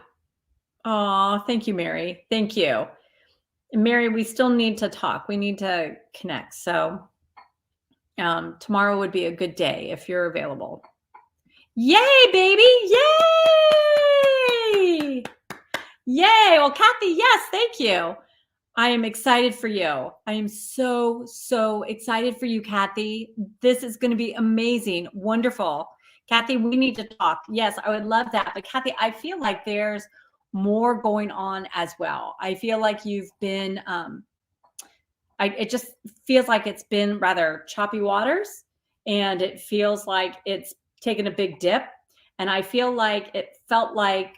Oh, thank you, Mary. Thank you. And Mary, we still need to talk. We need to connect. So tomorrow would be a good day if you're available. Yay, baby. Yay. Yay. Well, Kathy, yes, thank you. I am excited for you. I am so, so excited for you, Kathy. This is going to be amazing. Wonderful. Kathy, we need to talk. Yes, I would love that. But Kathy, I feel like there's more going on as well. I feel like you've been, it just feels like it's been rather choppy waters, and it feels like it's taken a big dip. And I feel like it felt like,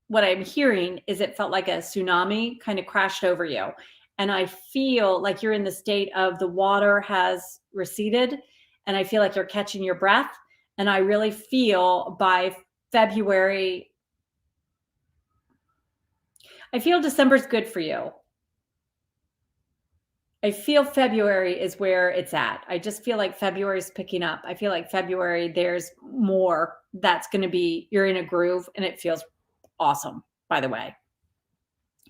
what I'm hearing is it felt like a tsunami kind of crashed over you. And I feel like you're in the state of the water has receded, and I feel like you're catching your breath. And I really feel by February, I feel December's good for you. I feel February is where it's at. I just feel like February is picking up. I feel like February, there's more that's going to be, you're in a groove, and it feels awesome, by the way.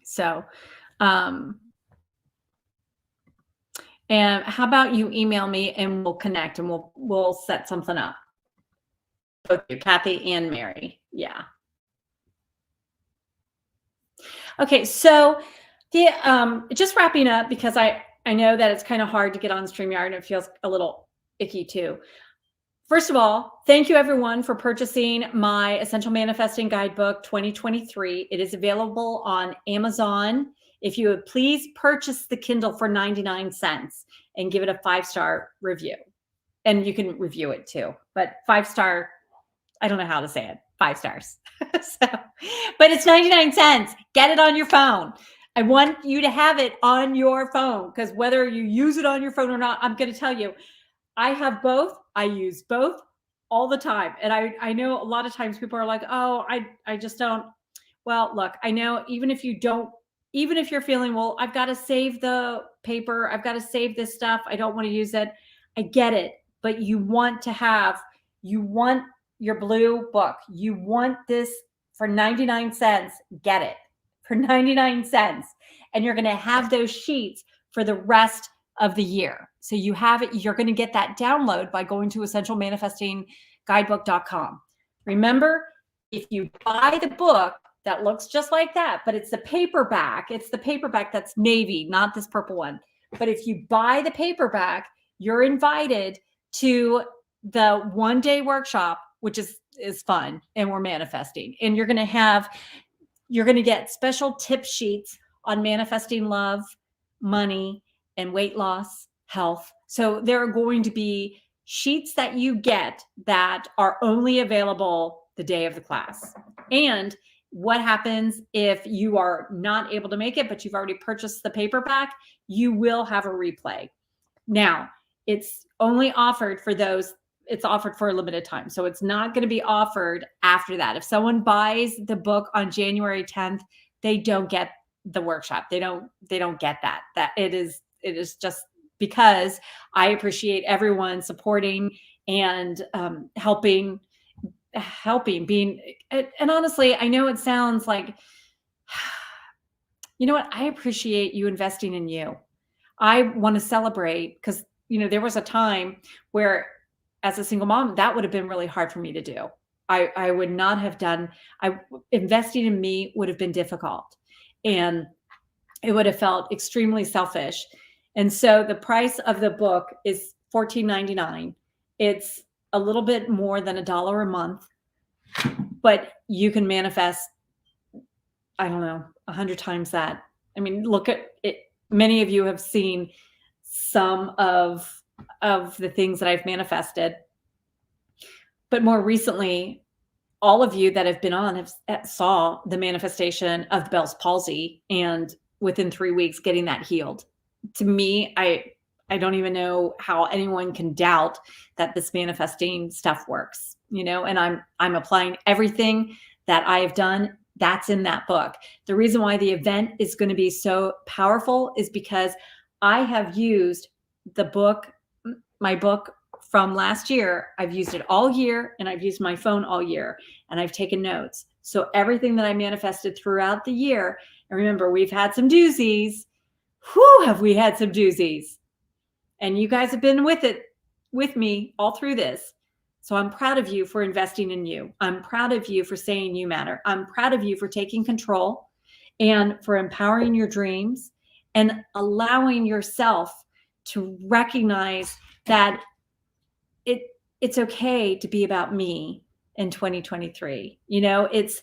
So, and how about you email me and we'll connect and we'll set something up. Both you, Kathy and Mary. Yeah. Okay. So just wrapping up, because I know that it's kind of hard to get on StreamYard and it feels a little icky too. First of all, thank you everyone for purchasing my Essential Manifesting Guidebook 2023. It is available on Amazon. If you would please purchase the Kindle for 99 cents and give it a 5-star review. And you can review it too, but 5-star, I don't know how to say it, 5 stars. But it's 99 cents. Get it on your phone. I want you to have it on your phone, because whether you use it on your phone or not, I'm going to tell you, I have both. I use both all the time. And I know a lot of times people are like, oh, I just don't. Well, look, I know even if you're feeling, well, I've got to save the paper, I've got to save this stuff, I don't want to use it. I get it. But you want your blue book. You want this for 99 cents. Get it for 99 cents. And you're going to have those sheets for the rest of the year. So you have it, you're going to get that download by going to essentialmanifestingguidebook.com. Remember, if you buy the book, that looks just like that, but it's the paperback. It's the paperback that's navy, not this purple one. But if you buy the paperback, you're invited to the 1-day workshop, which is fun, and we're manifesting. And you're going to get special tip sheets on manifesting love, money, and weight loss, health. So there are going to be sheets that you get that are only available the day of the class. And what happens if you are not able to make it, but you've already purchased the paperback? You will have a replay. Now, it's only offered for those, it's offered for a limited time. So it's not going to be offered after that. If someone buys the book on January 10th, they don't get the workshop. They don't get that. That it is just because I appreciate everyone supporting and helping being, and honestly, I know it sounds like, you know what? I appreciate you investing in you. I want to celebrate because, there was a time where as a single mom, that would have been really hard for me to do. I would not have done, investing in me would have been difficult, and it would have felt extremely selfish. And so the price of the book is $14.99. It's a little bit more than $1 a month, but you can manifest, I don't know, 100 times that. I mean, look at it. Many of you have seen some of the things that I've manifested, but more recently, all of you that have been on saw the manifestation of the Bell's palsy, and within 3 weeks getting that healed. To me, I don't even know how anyone can doubt that this manifesting stuff works, and I'm applying everything that I have done. That's in that book. The reason why the event is going to be so powerful is because I have used my book from last year. I've used it all year, and I've used my phone all year, and I've taken notes. So everything that I manifested throughout the year, and remember, we've had some doozies. Whew, have we had some doozies? And you guys have been with me all through this. So I'm proud of you for investing in you. I'm proud of you for saying you matter. I'm proud of you for taking control and for empowering your dreams and allowing yourself to recognize that it's okay to be about me in 2023. It's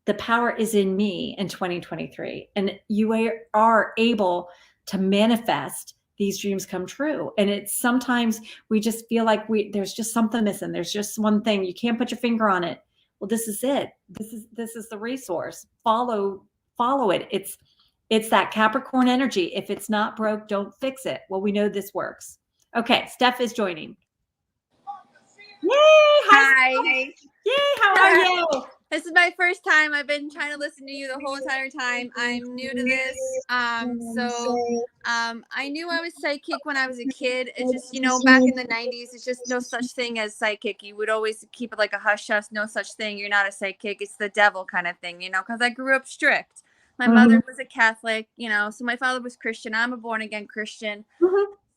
the power is in me in 2023, and you are able to manifest these dreams come true. And it's sometimes we just feel like there's just something missing. There's just one thing. You can't put your finger on it. Well, this is it. This is the resource. Follow it. It's that Capricorn energy. If it's not broke, don't fix it. Well, we know this works. Okay, Steph is joining. Yay! Hi. Yay! How are you? This is my first time. I've been trying to listen to you the whole entire time. I'm new to this. I knew I was psychic when I was a kid. It's just, back in the 90s, it's just no such thing as psychic. You would always keep it like a hush hush, no such thing. You're not a psychic. It's the devil kind of thing, because I grew up strict. My mother was a Catholic, so my father was Christian. I'm a born again Christian.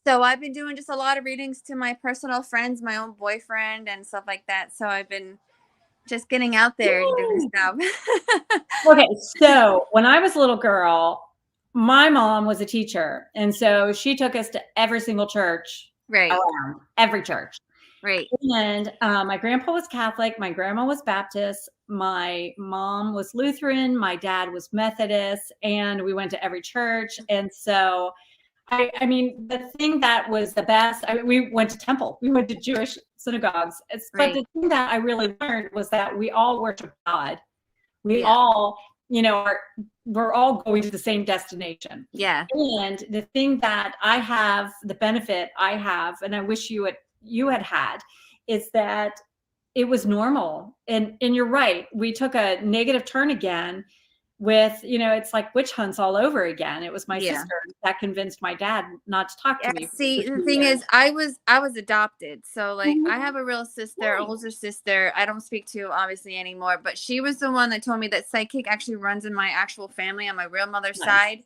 So I've been doing just a lot of readings to my personal friends, my own boyfriend and stuff like that. So I've been just getting out there and doing stuff. Okay, so when I was a little girl, my mom was a teacher. And so she took us to every single church. Right. Around, every church. Right. And my grandpa was Catholic. My grandma was Baptist. My mom was Lutheran. My dad was Methodist. And we went to every church. And so I mean, the thing that was the best, we went to temple. We went to Jewish synagogues. But the thing that I really learned was that we all worship God. We all, we're all going to the same destination. Yeah. And the thing that I have, the benefit I have, and I wish you had, is that it was normal. And you're right. We took a negative turn again with, it's like witch hunts all over again. It was my sister that convinced my dad not to talk to me. See, the thing is, I was adopted. So like I have a real sister, older sister. I don't speak to obviously anymore, but she was the one that told me that psychic actually runs in my actual family on my real mother's side.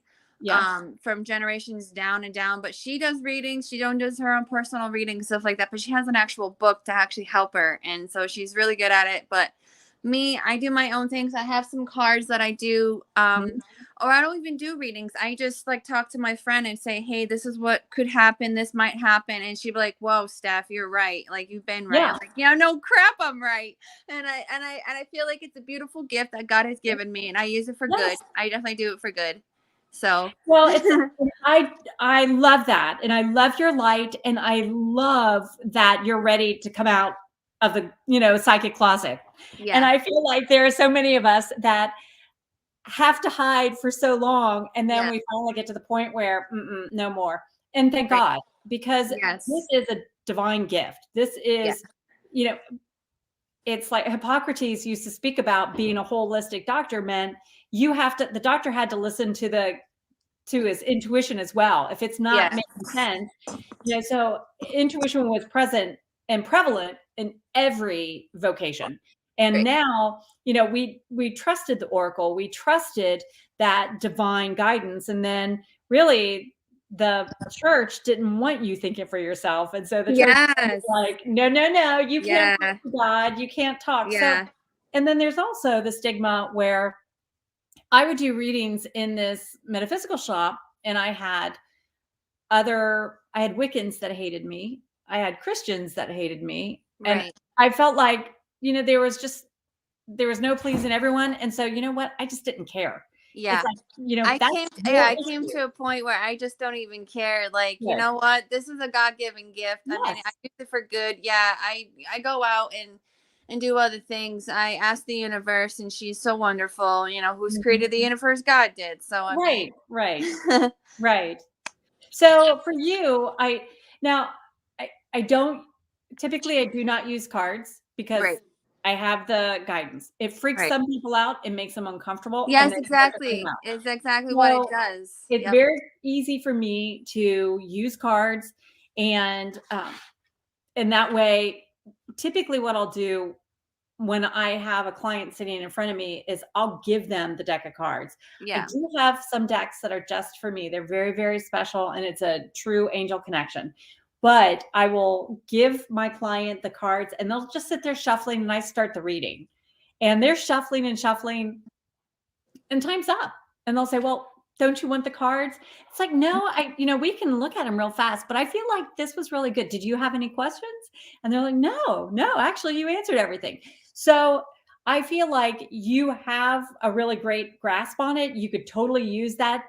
From generations down and down. But she does readings. She does her own personal readings, stuff like that. But she has an actual book to actually help her. And so she's really good at it. But Me, I do my own things. I have some cards that I do, Mhm. or I don't even do readings. I just like talk to my friend and say, "Hey, this is what could happen. This might happen," and she'd be like, "Whoa, Steph, you're right. Like you've been right." Yeah. I'm like, "Yeah, no crap, I'm right." And I feel like it's a beautiful gift that God has given me, and I use it for good. Yes. I definitely do it for good. So, Well, it's I love that, and I love your light, and I love that you're ready to come out of the, psychic closet. And yeah, I feel like there are so many of us that have to hide for so long, and then yeah, we finally get to the point where, "Mm-mm, no more." And thank right. God, because this Yes, is a divine gift. This yeah, is, you know, it's like Hippocrates used to speak about being a holistic doctor meant the doctor had to listen to his intuition as well. If it's not yeah, making sense, so intuition was present and prevalent in every vocation. And right. now, we trusted the oracle, we trusted that divine guidance. And then really the church didn't want you thinking for yourself. And so the church was Yes, like, no, no, no, you can't talk yeah, to God, you can't talk. So, yeah, and then there's also the stigma where I would do readings in this metaphysical shop, and I had Wiccans that hated me. I had Christians that hated me. And right. I felt like, there was no pleasing everyone. And so, you know what? I just didn't care. It's Yeah. like, I that's came your I came issue. to a point where I just don't even care. Like, you Yes. know what? This is a God-given gift. I mean, I Yes. use it for good. Yeah, I go out and do other things. I ask the universe, and she's so wonderful, who's Mhm. created the universe? God did. So, I mean, Right. Right. Right. So for you, now I don't typically I do not use cards because right, I have the guidance. It freaks right. some people out, it makes them uncomfortable, and Yes, then it doesn't come exactly. out. It's exactly what it So does. it's Yep. very easy for me to use cards, and that way, typically what I'll do when I have a client sitting in front of me is I'll give them the deck of cards. I Yeah. do have some decks that are just for me. They're very, very special, and it's a true angel connection. But I will give my client the cards, and they'll just sit there shuffling, and I start the reading. And they're shuffling and shuffling, and time's up. And they'll say, "Well, don't you want the cards?" It's like, "No, we can look at them real fast, but I feel like this was really good. Did you have any questions?" And they're like, "No, no, actually you answered everything." So I feel like you have a really great grasp on it. You could totally use that,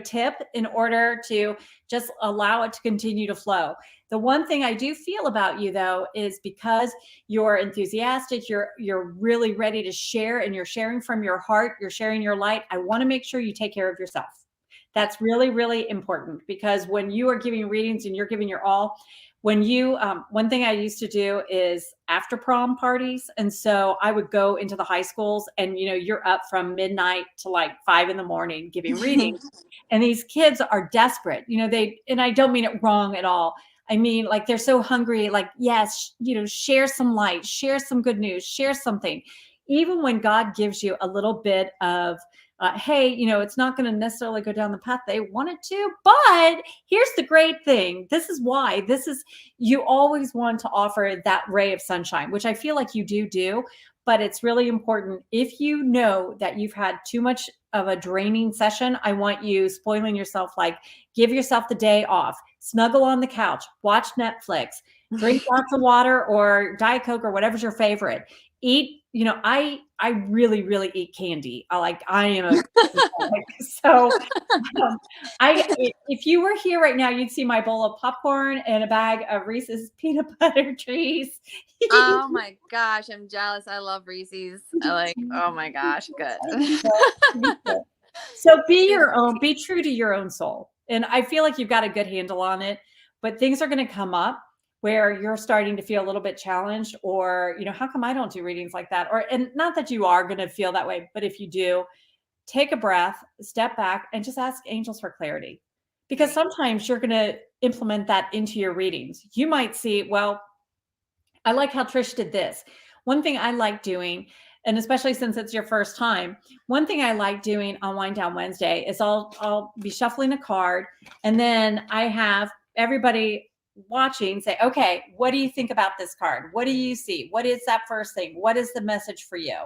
tip in order to just allow it to continue to flow. The one thing I do feel about you though is because you're enthusiastic, you're really ready to share, and you're sharing from your heart, you're sharing your light. I want to make sure you take care of yourself. That's really, really important, because when you are giving readings and you're giving your all, one thing I used to do is after prom parties. And so I would go into the high schools, and you're up from midnight to like 5 in the morning giving readings. And these kids are desperate, and I don't mean it wrong at all. I mean, like, they're so hungry, like, yes, share some light, share some good news, share something. Even when God gives you a little bit of, hey, it's not going to necessarily go down the path they want it to, but here's the great thing. You always want to offer that ray of sunshine, which I feel like you do. But it's really important. If you know that you've had too much of a draining session, I want you spoiling yourself. Like, give yourself the day off, snuggle on the couch, watch Netflix, drink lots of water or Diet Coke or whatever's your favorite. Eat, I really, really eat candy. I am a so if you were here right now, you'd see my bowl of popcorn and a bag of Reese's peanut butter trees. Oh my gosh, I'm jealous. I love Reese's. Oh my gosh, good. So be Super your own, cute. be true to your own soul. And I feel like you've got a good handle on it, but things are going to come up where you're starting to feel a little bit challenged, or, how come I don't do readings like that? And not that you are going to feel that way, but if you do, take a breath, step back, and just ask angels for clarity. Because Right. sometimes you're going to implement that into your readings. You might see, well, I like how Trish did this. One thing I like doing, and especially since it's your first time, one thing I like doing on Wind Down Wednesday is I'll be shuffling a card, and then I have everybody watching, say, okay, what do you think about this card? What do you see? What is that first thing? What is the message for you?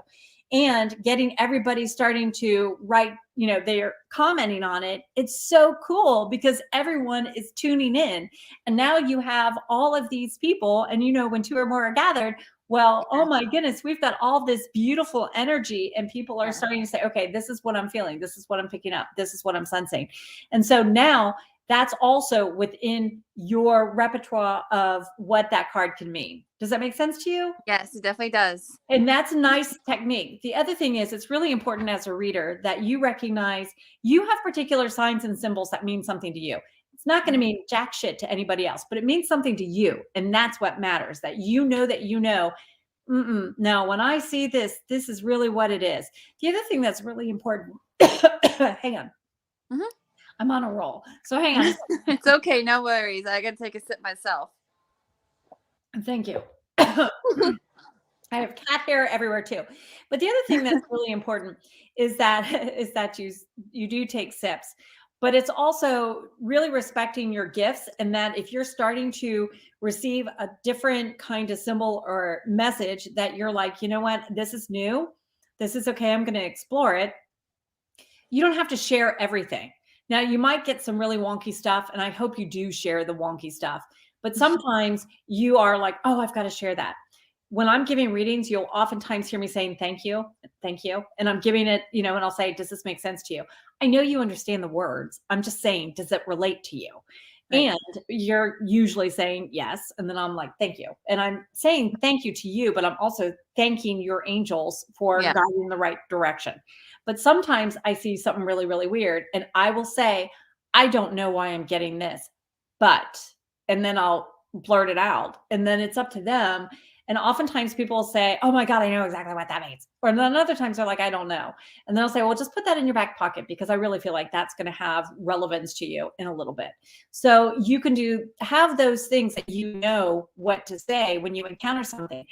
And getting everybody starting to write, they're commenting on it. It's so cool because everyone is tuning in. And now you have all of these people, and when two or more are gathered, well, oh my goodness, we've got all this beautiful energy, and people are starting to say, okay, this is what I'm feeling. This is what I'm picking up. This is what I'm sensing. And so now that's also within your repertoire of what that card can mean. Does that make sense to you? Yes, it definitely does. And that's a nice technique. The other thing is, it's really important as a reader that you recognize you have particular signs and symbols that mean something to you. It's not going to mean jack shit to anybody else, but it means something to you. And that's what matters, that no, when I see this, this is really what it is. The other thing that's really important, hang on. Mm-hmm. I'm on a roll. So hang on. It's okay. No worries. I got to take a sip myself. Thank you. I have cat hair everywhere too. But the other thing that's really important is that you do take sips, but it's also really respecting your gifts, and that if you're starting to receive a different kind of symbol or message that you're like, you know what, this is new, this is okay, I'm going to explore it. You don't have to share everything. Now, you might get some really wonky stuff, and I hope you do share the wonky stuff. But sometimes you are like, oh, I've got to share that. When I'm giving readings, you'll oftentimes hear me saying, thank you. And I'm giving it, and I'll say, does this make sense to you? I know you understand the words. I'm just saying, does it relate to you? Right. And you're usually saying yes. And then I'm like, thank you. And I'm saying thank you to you, but I'm also thanking your angels for guiding in the right direction. But sometimes I see something really, really weird, and I will say, I don't know why I'm getting this, and then I'll blurt it out, and then it's up to them. And oftentimes people will say, oh my God, I know exactly what that means. Or then other times they're like, I don't know. And then I'll say, well, just put that in your back pocket, because I really feel like that's going to have relevance to you in a little bit. So you can have those things that you know what to say when you encounter something.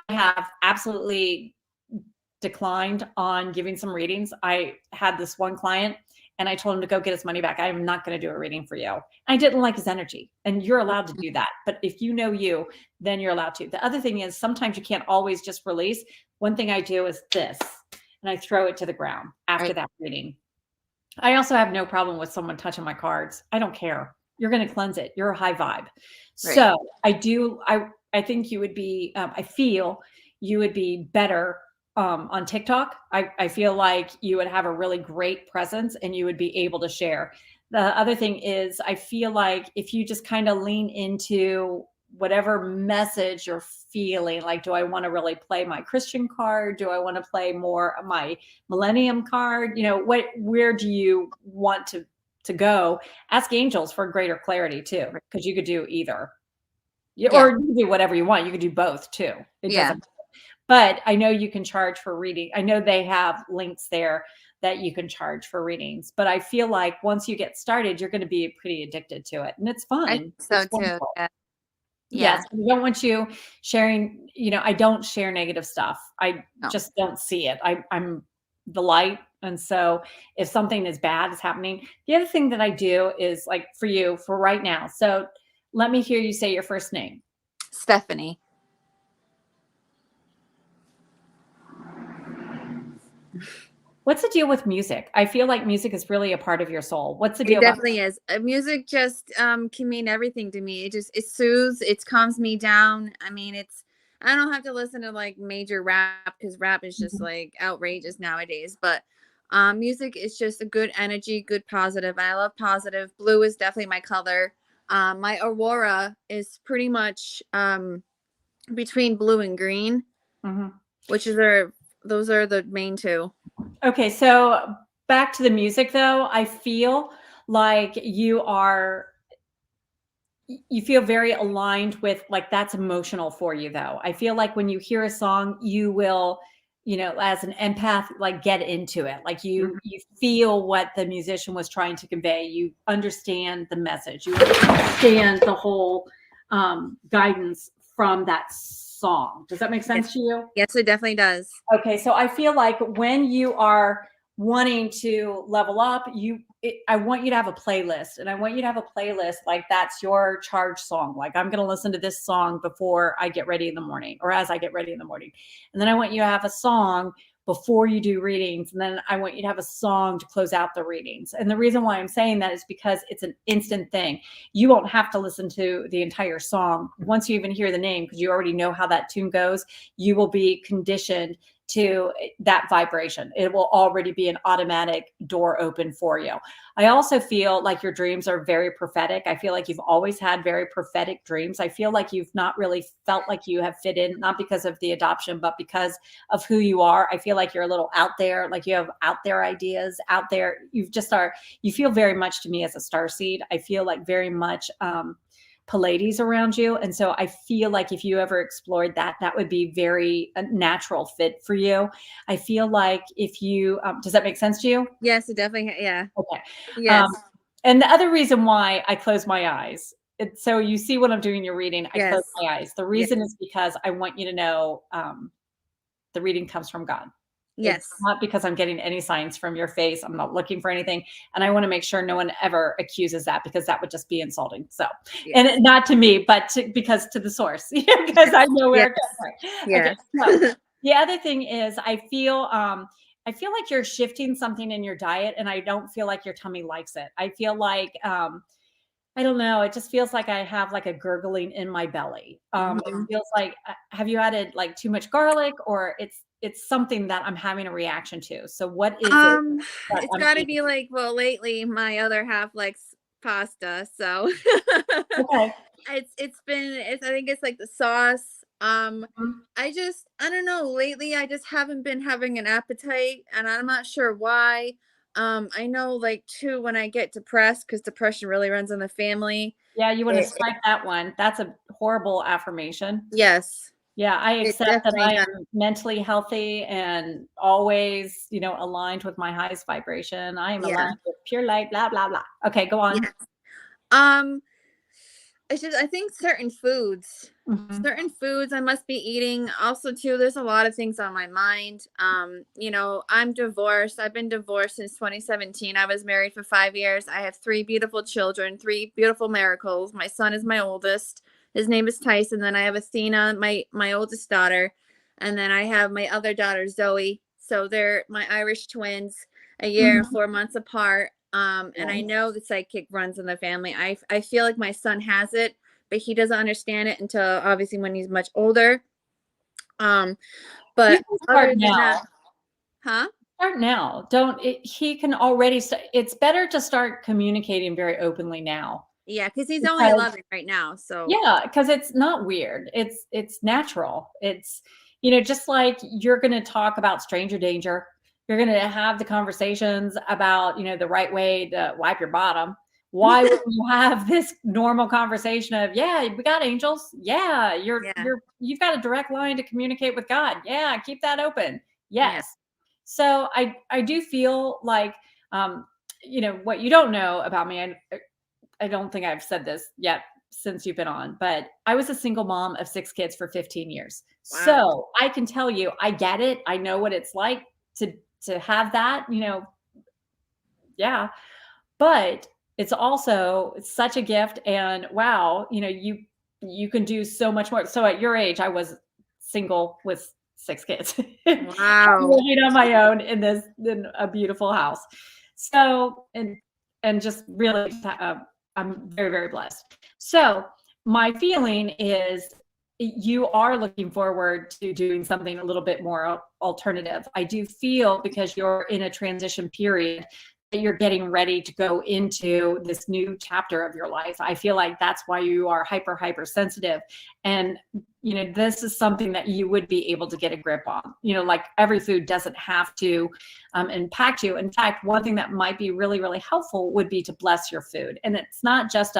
I have absolutely declined on giving some readings. I had this one client, and I told him to go get his money back. I am not going to do a reading for you. I didn't like his energy, and you're allowed to do that. But if you know you, then you're allowed to. The other thing is, sometimes you can't always just release. One thing I do is this, and I throw it to the ground after that reading. I also have no problem with someone touching my cards. I don't care. You're going to cleanse it. You're a high vibe. Right. So I think you would be, I feel you would be better on TikTok. I feel like you would have a really great presence, and you would be able to share. The other thing is, I feel like if you just kind of lean into whatever message you're feeling, like, do I want to really play my Christian card? Do I want to play more of my Millennium card? Where do you want to go? Ask angels for greater clarity too, because you could do either. Or you can do whatever you want. You could do both too. It doesn't. But I know you can charge for reading. I know they have links there that you can charge for readings. But I feel like once you get started, you're going to be pretty addicted to it. And it's fun. I think so too. Yeah. Yes. I don't want you sharing, I don't share negative stuff. I just don't see it. I'm the light. And so if something is bad is happening, the other thing that I do is, like, for you, for right now. So let me hear you say your first name. Stephanie. What's the deal with music? I feel like music is really a part of your soul. What's the deal? It definitely is. Music just can mean everything to me. It soothes, it calms me down. I mean, I don't have to listen to like major rap, because rap is just like outrageous nowadays. But music is just a good energy, good positive. I love positive. Blue is definitely my color. My aurora is pretty much between blue and green, which is those are the main two. Okay, so back to the music though. I feel like you feel very aligned with, like, that's emotional for you though. I feel like when you hear a song, you will, as an empath, like, get into it. Like you feel what the musician was trying to convey. You understand the message. You understand the whole guidance from that song. Does that make sense to you? Yes, it definitely does. Okay, so I feel like when you are wanting to level up, I want you to have a playlist, and I want you to have a playlist like that's your charge song. Like, I'm going to listen to this song before I get ready in the morning, or as I get ready in the morning. And then I want you to have a song before you do readings. And then I want you to have a song to close out the readings. And the reason why I'm saying that is because it's an instant thing. You won't have to listen to the entire song once you even hear the name, because you already know how that tune goes. You will be conditioned to that vibration. It will already be an automatic door open for you. I also feel like your dreams are very prophetic. I feel like you've always had very prophetic dreams. I feel like you've not really felt like you have fit in, not because of the adoption, but because of who you are. I feel like you're a little out there, like you have out there ideas out there. You feel very much to me as a starseed. I feel like very much, Pleiades around you. And so I feel like if you ever explored that, that would be very a natural fit for you. I feel like if you, does that make sense to you? Yes, it definitely. Yeah. Okay. Yes. And the other reason why I close my eyes, so you see what I'm doing in your reading, I Yes. close my eyes. The reason is because I want you to know the reading comes from God. Yes. It's not because I'm getting any signs from your face. I'm not looking for anything. And I want to make sure no one ever accuses that, because that would just be insulting. So, Yes. and not to me, but because to the source, because I know where it comes from. Yeah. Okay, so the other thing is I feel like you're shifting something in your diet, and I don't feel like your tummy likes it. I feel like, I don't know. It just feels like I have like a gurgling in my belly. It feels like, have you added like too much garlic, or it's something that I'm having a reaction to. So what is it? It's got to be like, well, lately my other half likes pasta, so Okay. I think it's like the sauce. I don't know. Lately, I just haven't been having an appetite, and I'm not sure why. I know, like, too, when I get depressed, because depression really runs in the family. Yeah, you want to strike that one. That's a horrible affirmation. Yes. Yeah, I It accept that definitely I does. am mentally healthy and always, aligned with my highest vibration. I am Yeah. aligned with pure light, blah, blah, blah. Okay, go on. Yes. It's just, I think certain foods I must be eating. Also, too, there's a lot of things on my mind. I'm divorced. I've been divorced since 2017. I was married for 5 years. I have 3 beautiful children, 3 beautiful miracles. My son is my oldest. His name is Tyson. Then I have Athena, my oldest daughter, and then I have my other daughter, Zoe. So they're my Irish twins, a year and 4 months apart. And I know the psychic runs in the family. I feel like my son has it, but he doesn't understand it until obviously when he's much older. But You can start other than now. that, huh? Start now. He can already it's better to start communicating very openly now. Yeah, because he's only 11 right now. So Yeah, because it's not weird. It's natural. It's, just like you're going to talk about stranger danger. You're going to have the conversations about, the right way to wipe your bottom. Why would you have this normal conversation of, yeah, we got angels. Yeah, you've got a direct line to communicate with God. Yeah, keep that open. Yes. So I do feel like, what you don't know about me, I don't think I've said this yet since you've been on, but I was a single mom of 6 kids for 15 years. Wow. So I can tell you, I get it. I know what it's like to have that, yeah. But it's also such a gift, and wow, you can do so much more. So at your age, I was single with 6 kids. Wow. Living on my own in a beautiful house. So, and just really, I'm very, very blessed. So my feeling is you are looking forward to doing something a little bit more alternative. I do feel, because you're in a transition period, that you're getting ready to go into this new chapter of your life. I feel like that's why you are hyper sensitive. And, this is something that you would be able to get a grip on. Like every food doesn't have to impact you. In fact, one thing that might be really, really helpful would be to bless your food. And it's not just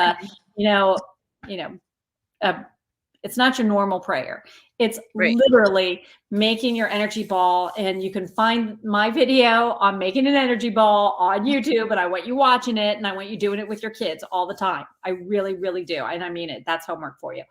it's It's not your normal prayer. It's Right. literally making your energy ball. And you can find my video on making an energy ball on YouTube. And I want you watching it, and I want you doing it with your kids all the time. I really, really do. And I mean it. That's homework for you.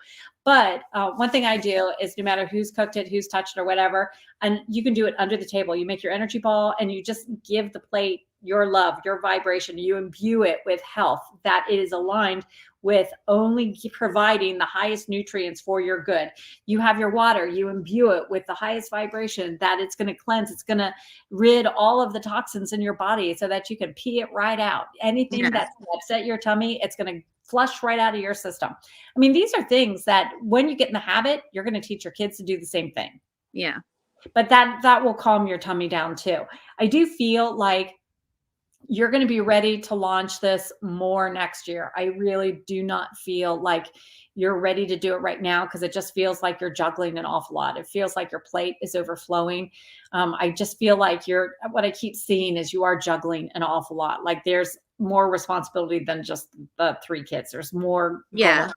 But one thing I do is, no matter who's cooked it, who's touched it, or whatever, and you can do it under the table. You make your energy ball and you just give the plate your love, your vibration. You imbue it with health that is aligned with only providing the highest nutrients for your good. You have your water, you imbue it with the highest vibration that it's going to cleanse. It's going to rid all of the toxins in your body so that you can pee it right out. Anything that's going to upset your tummy, it's going to flush right out of your system. I mean, these are things that when you get in the habit, you're going to teach your kids to do the same thing. Yeah. But that will calm your tummy down too. I do feel like you're going to be ready to launch this more next year. I really do not feel like you're ready to do it right now, because it just feels like you're juggling an awful lot. It feels like your plate is overflowing. I just feel like what I keep seeing is you are juggling an awful lot. Like there's more responsibility than just the 3 kids. There's more. Yeah.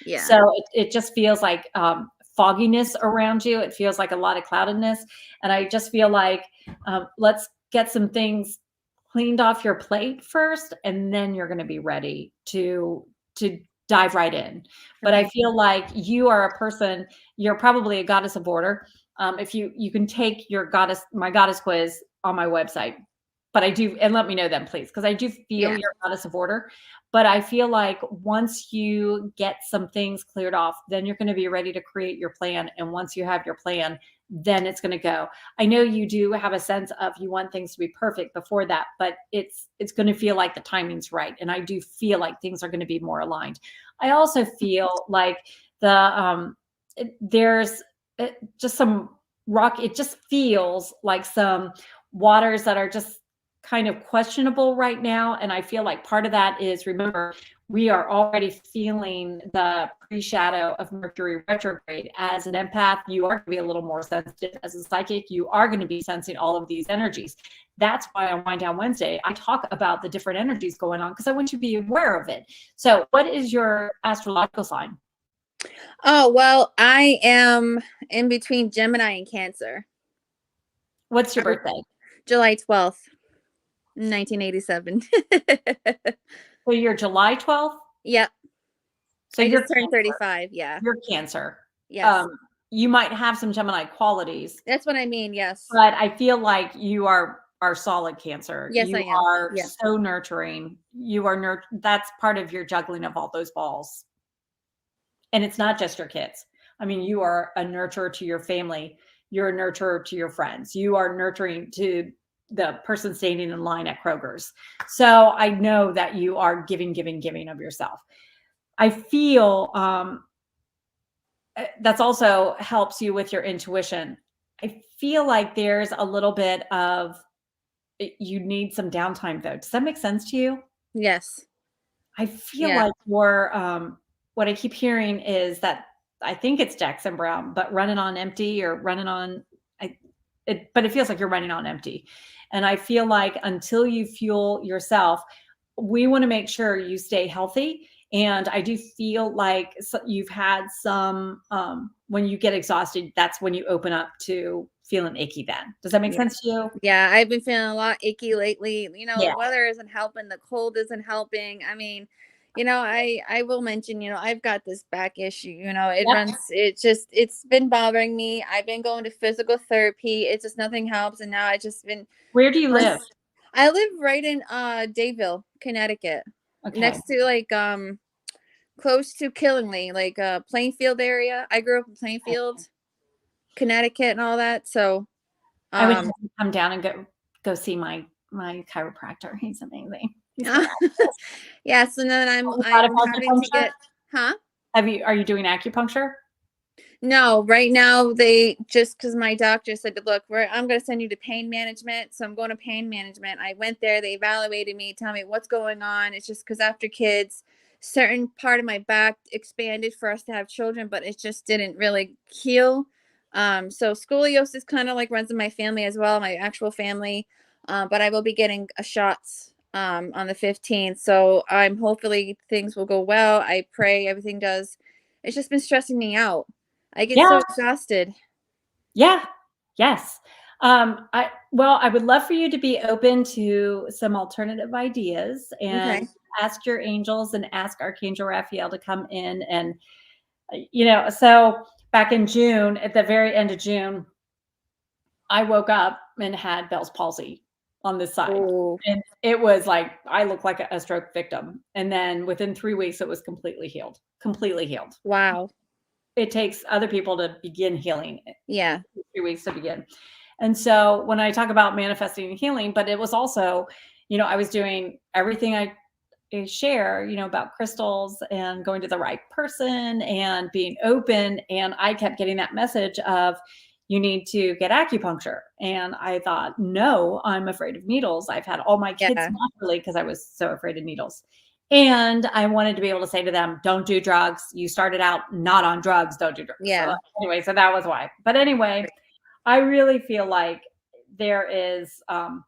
Yeah. So it just feels like fogginess around you. It feels like a lot of cloudedness. And I just feel like let's get some things cleaned off your plate first, and then you're going to be ready to dive right in. But I feel like you are a person, you're probably a goddess of order. If you can take my goddess quiz on my website, but I do, and let me know then, please, because I do feel you're a goddess of order. But I feel like once you get some things cleared off, then you're going to be ready to create your plan. And once you have your plan, then it's going to go. I know you do have a sense of you want things to be perfect before that, but it's going to feel like the timing's right. And I do feel like things are going to be more aligned. I also feel like there's just some rock. It just feels like some waters that are just kind of questionable right now. And I feel like part of that is, remember, we are already feeling the pre-shadow of Mercury retrograde. As an empath, you are going to be a little more sensitive. As a psychic, you are going to be sensing all of these energies. That's why on Wind Down Wednesday, I talk about the different energies going on, because I want you to be aware of it. So what is your astrological sign? Oh, well, I am in between Gemini and Cancer. What's your birthday? July 12th, 1987. So you're July 12th? Yep. So I you're just turned 35. Yeah. You're Cancer. Yes. You might have some Gemini qualities. That's what I mean. Yes. But I feel like you are solid Cancer. Yes, you I am. are Yeah. so nurturing. You are that's part of your juggling of all those balls. And it's not just your kids. I mean, you are a nurturer to your family. You're a nurturer to your friends. You are nurturing to the person standing in line at Kroger's. So I know that you are giving of yourself. I feel that's also helps you with your intuition. I feel like there's a little bit of, you need some downtime though. Does that make sense to you? Yes. I feel like what I keep hearing is that, I think it's Jackson Brown, but running on empty, or running on, but it feels like you're running on empty. And I feel like until you fuel yourself, we want to make sure you stay healthy. And I do feel like you've had some, when you get exhausted, that's when you open up to feeling achy then. Does that make sense to you? Yeah, I've been feeling a lot achy lately. The weather isn't helping. The cold isn't helping. I mean, I will mention, I've got this back issue, it's been bothering me. I've been going to physical therapy. It's just nothing helps. And now I just been. Where do you live? I live right in Dayville, Connecticut. Okay. Next to close to Killingley, Plainfield area. I grew up in Plainfield, Connecticut and all that. So I would come down and go see my chiropractor. He's amazing. Yeah, so then I'm having to get, Are you doing acupuncture? No, right now because my doctor said, look, I'm going to send you to pain management. So I'm going to pain management. I went there, they evaluated me, tell me what's going on. It's just because after kids, certain part of my back expanded for us to have children, but it just didn't really heal. So scoliosis kind of runs in my family as well, my actual family. But I will be getting a shots on the 15th. So hopefully things will go well. I pray everything does it's just been stressing me out. I get so Yeah. exhausted. Yeah. Yes. I would love for you to be open to some alternative ideas and Okay. ask your angels and ask Archangel Raphael to come in. And, so back in June, at the very end of June, I woke up and had Bell's palsy on this side. Oh, And it was like, I looked like a stroke victim. And then within 3 weeks, it was completely healed, completely healed. wow. It takes other people to begin healing. Yeah. 3 weeks to begin. And so when I talk about manifesting and healing, but it was also, I was doing everything I share, about crystals and going to the right person and being open. And I kept getting that message of, you need to get acupuncture. And I thought, no, I'm afraid of needles. I've had all my kids Yeah. naturally because I was so afraid of needles. And I wanted to be able to say to them, don't do drugs. You started out not on drugs, don't do drugs. Yeah. So anyway, so that was why. But anyway, I really feel like there is I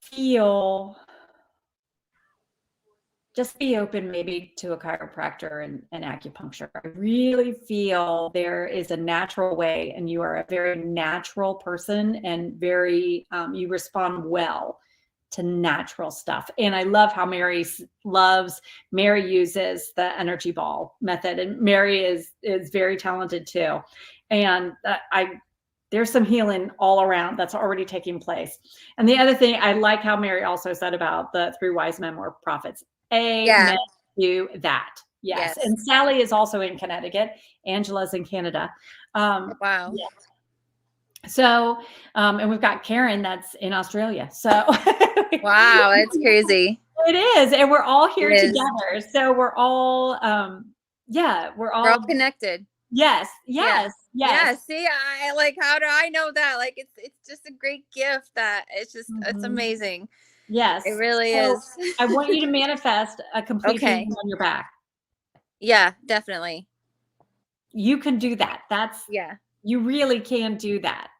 feel just be open maybe to a chiropractor and acupuncture. I really feel there is a natural way, and you are a very natural person and very you respond well to natural stuff. And I love how Mary uses the energy ball method, and Mary is very talented too. And there's some healing all around that's already taking place. And the other thing, I like how Mary also said about the three wise men were prophets. Yeah. Amen to that. Yes. Yes. And Sally is also in Connecticut. Angela's in Canada. Wow. Yeah. So, and we've got Karen that's in Australia. So, Wow, that's crazy. It is. And we're all here It is. together. So we're all, we're all connected. Yes. Yes. Yeah. Yes. See, I like, how do I know that? Like, it's just a great gift that it's just, it's Mhm. amazing. Yes. It really So is. I want you to manifest a complete Okay. healing on your back. Yeah, definitely. You can do that. Yeah. You really can do that.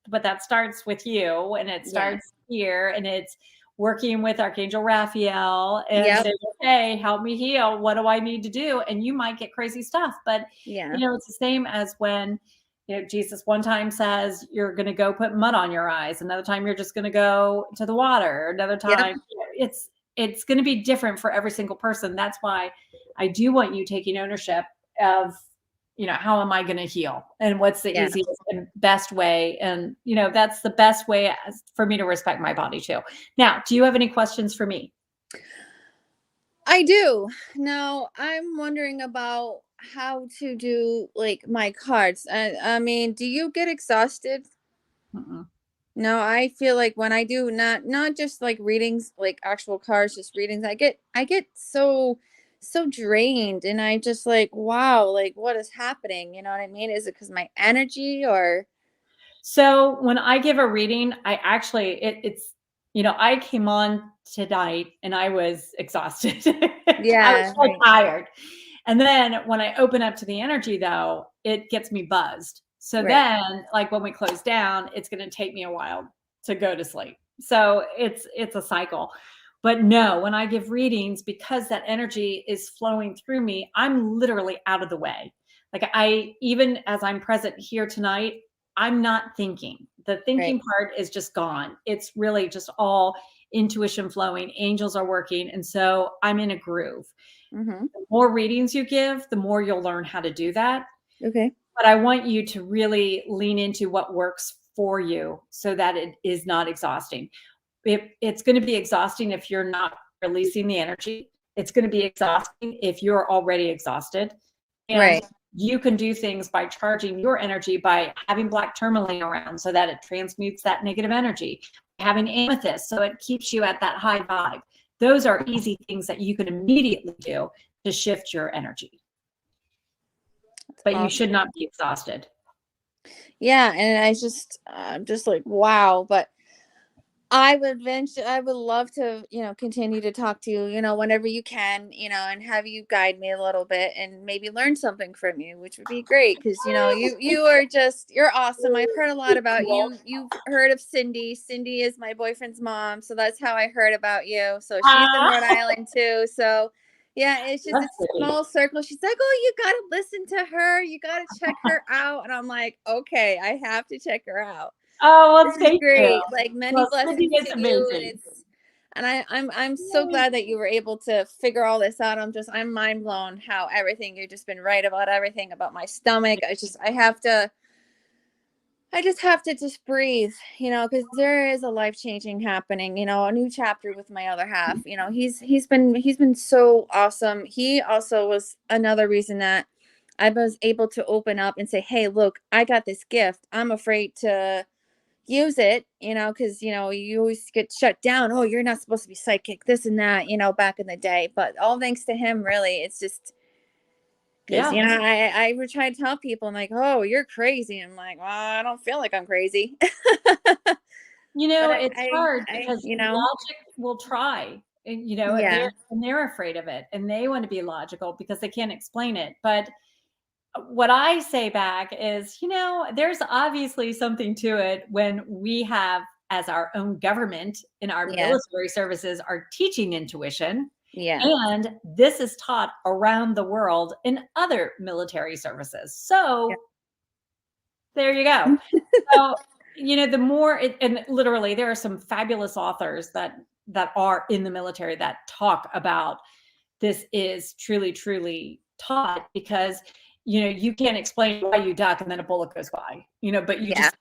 But that starts with you, and it starts here, and it's working with Archangel Raphael and Yep. say, okay, help me heal. What do I need to do? And you might get crazy stuff, but Yeah. it's the same as when, Jesus one time says you're going to go put mud on your eyes. Another time you're just going to go to the water. Another time it's going to be different for every single person. That's why I do want you taking ownership of, how am I going to heal, and what's the easiest and best way? And, that's the best way for me to respect my body too. Now, do you have any questions for me? I do. Now, I'm wondering about how to do like my cards. I mean, do you get exhausted? Mm-mm. No, I feel like when I do not just like readings, like actual cards, just readings, I get so drained, and I just like, wow, like what is happening? You know what I mean? Is it because my energy or So when I give a reading, I actually, I came on tonight and I was exhausted. I was so right. tired. And then when I open up to the energy, though, it gets me buzzed. So Right. then, like when we close down, it's going to take me a while to go to sleep. So it's a cycle. But no, when I give readings, because that energy is flowing through me, I'm literally out of the way. Like even as I'm present here tonight, I'm not thinking. The thinking part is just gone. It's really just all intuition flowing. Angels are working. And so I'm in a groove. Mm-hmm. The more readings you give, the more you'll learn how to do that. Okay. But I want you to really lean into what works for you so that it is not exhausting. It's going to be exhausting if you're not releasing the energy. It's going to be exhausting if you're already exhausted. And Right. you can do things by charging your energy by having black tourmaline around so that it transmutes that negative energy, having amethyst so it keeps you at that high vibe. Those are easy things that you can immediately do to shift your energy. But you should not be exhausted. Yeah, and I'm just like, wow, but I would love to, continue to talk to you, whenever you can, and have you guide me a little bit and maybe learn something from you, which would be great because, you're awesome. I've heard a lot about you. You've heard of Cindy. Cindy is my boyfriend's mom, so that's how I heard about you. So she's in Rhode Island too. So, Yeah, it's just That's it's a sweet. small circle. She's like, "Oh, you gotta listen to her. You gotta check her out." And I'm like, "Okay, I have to check her out. Oh, well, This is thank you. great. Like many Well, Cindy blessings is to you." And amazing. I'm so Yay. glad that you were able to figure all this out. I'm mind blown how everything you've just been right about everything about my stomach. I just have to just breathe, because there is a life changing happening, a new chapter with my other half. He's been so awesome. He also was another reason that I was able to open up and say, "Hey, look, I got this gift. I'm afraid to use it, because you always get shut down. Oh, you're not supposed to be psychic, this and that, back in the day. But all thanks to him, really. It's just because, Yeah. I would try to tell people, I'm like, "Oh, you're crazy." I'm like, "Well, I don't feel like I'm crazy." But It's hard I, because logic will try. And, yeah, they're afraid of it and they want to be logical because they can't explain it. But what I say back is, there's obviously something to it when we have, as our own government in our yeah, military services, are teaching intuition. yeah, And this is taught around the world in other military services. yeah, So there you go. So, the more and literally there are some fabulous authors that are in the military that talk about this is truly, truly taught because you can't explain why you duck and then a bullet goes by, but you yeah, just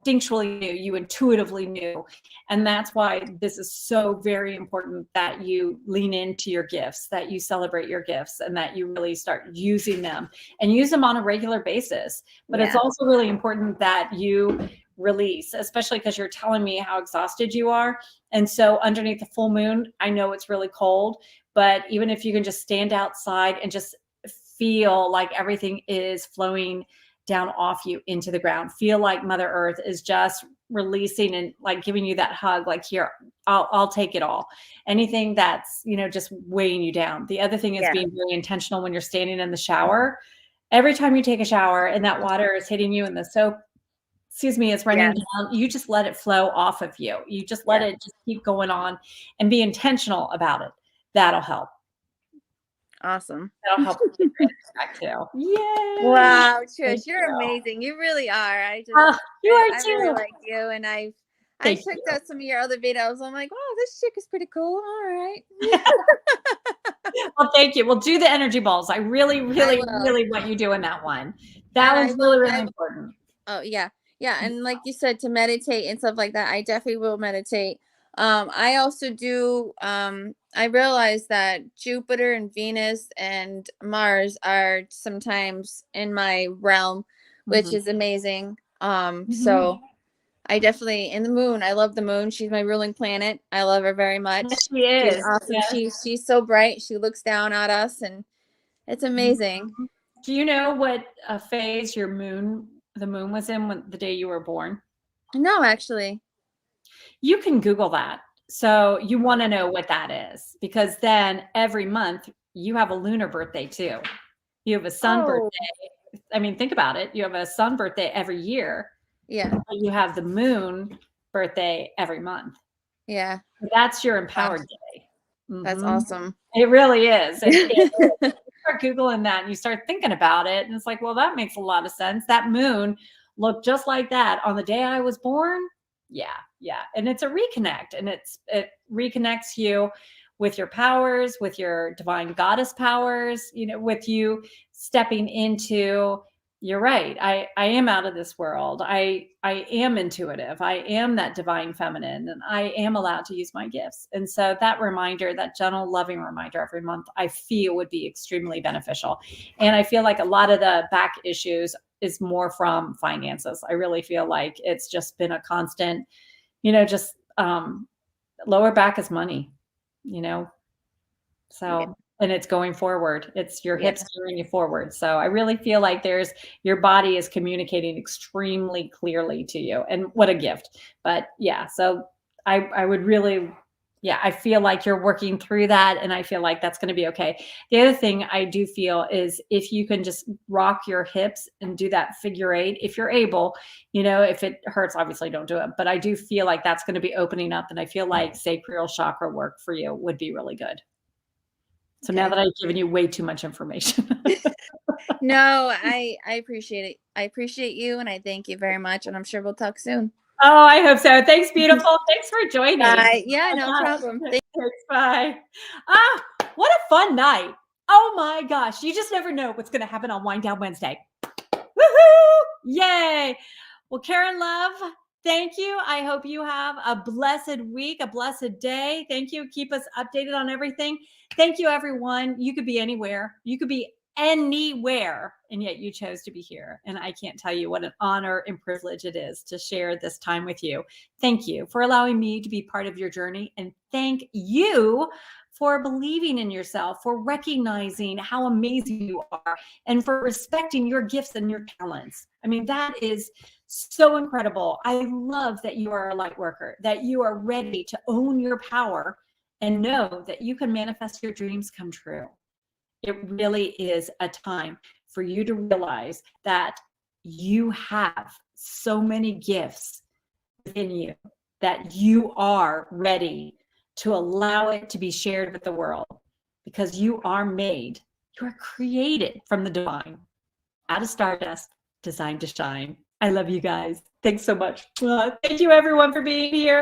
instinctually knew, you intuitively knew. And that's why this is so very important that you lean into your gifts, that you celebrate your gifts, and that you really start using them and use them on a regular basis. But it's yeah, also really important that you release, especially because you're telling me how exhausted you are. And so underneath the full moon, I know it's really cold, but even if you can just stand outside and just feel like everything is flowing down off you into the ground, feel like Mother Earth is just releasing and like giving you that hug, like, here, I'll take it all. Anything that's, just weighing you down. The other thing is yeah, being really intentional when you're standing in the shower. Every time you take a shower and that water is hitting you and the soap, excuse me, is running yes, down, you just let it flow off of you. You just let yeah. it just keep going on and be intentional about it. That'll help. Awesome. That'll help with your energy back too. Yay! Wow, Thank Trish, you're you. amazing. You really are. You are I really too. like you, and I Thank you. checked out some of your other videos. I'm like, "Wow, this chick is pretty cool." All right. Well, thank you. We'll do the energy balls. I really, I really, will. really want you doing that one. That And one's really, really important. oh yeah. Yeah, and like you said, to meditate and stuff like that, I definitely will meditate. I also do I realize that Jupiter and Venus and Mars are sometimes in my realm, which Mhm. is amazing. Mhm. So I definitely, in the moon, I love the moon. She's my ruling planet. I love her very Yes, much. she She's is. awesome. Yes. She's so bright. She looks down at us and it's amazing. Mhm. Do you know what phase the moon was in when the day you were born? No, actually. You can Google that. So you want to know what that is because then every month you have a lunar birthday too. You have a sun Oh, birthday. I mean, think about it. You have a sun birthday every year. yeah. But you have the moon birthday every month. Yeah. That's your Wow. empowered day. That's Mhm. awesome. It really is. It is. You start Googling that and you start thinking about it, and it's like, well, that makes a lot of sense. That moon looked just like that on the day I was born. Yeah, yeah. And it's a reconnect, and it reconnects you with your powers, with your divine goddess powers, with you stepping into, you're right. I am out of this world. I am intuitive. I am that divine feminine, and I am allowed to use my gifts. And so that reminder, that gentle, loving reminder every month, I feel would be extremely beneficial. And I feel like a lot of the back issues is more from finances. I really feel like it's just been a constant, just lower back is money, you know, Yeah. so, and it's going forward. It's your Yeah. hips steering you forward. So I really feel like your body is communicating extremely clearly to you. And what a gift. But yeah, so I would really, yeah, I feel like you're working through that. And I feel like that's going to be okay. The other thing I do feel is if you can just rock your hips and do that figure eight, if you're able, if it hurts, obviously don't do it. But I do feel like that's going to be opening up. And I feel like sacral chakra work for you would be really good. So now Okay. that I've given you way too much information. No, I appreciate it. I appreciate you, and I thank you very much. And I'm sure we'll talk soon. Oh, I hope so. Thanks, beautiful. Thanks for joining. Bye. Yeah, Oh no my problem. gosh. Thanks, bye. Ah, what a fun night. Oh my gosh. You just never know what's going to happen on Wind Down Wednesday. Woohoo! Yay. Well, Karen Love, thank you. I hope you have a blessed week, a blessed day. Thank you. Keep us updated on everything. Thank you, everyone. You could be anywhere. You could be anywhere, and yet you chose to be here. And I can't tell you what an honor and privilege it is to share this time with you. Thank you for allowing me to be part of your journey. And thank you for believing in yourself, for recognizing how amazing you are, and for respecting your gifts and your talents. I mean, that is so incredible. I love that you are a light worker, that you are ready to own your power and know that you can manifest your dreams come true. It really is a time for you to realize that you have so many gifts within you that you are ready to allow it to be shared with the world, because you are made, you are created from the divine, out of stardust, designed to shine. I love you guys. Thanks so much. Thank you, everyone, for being here.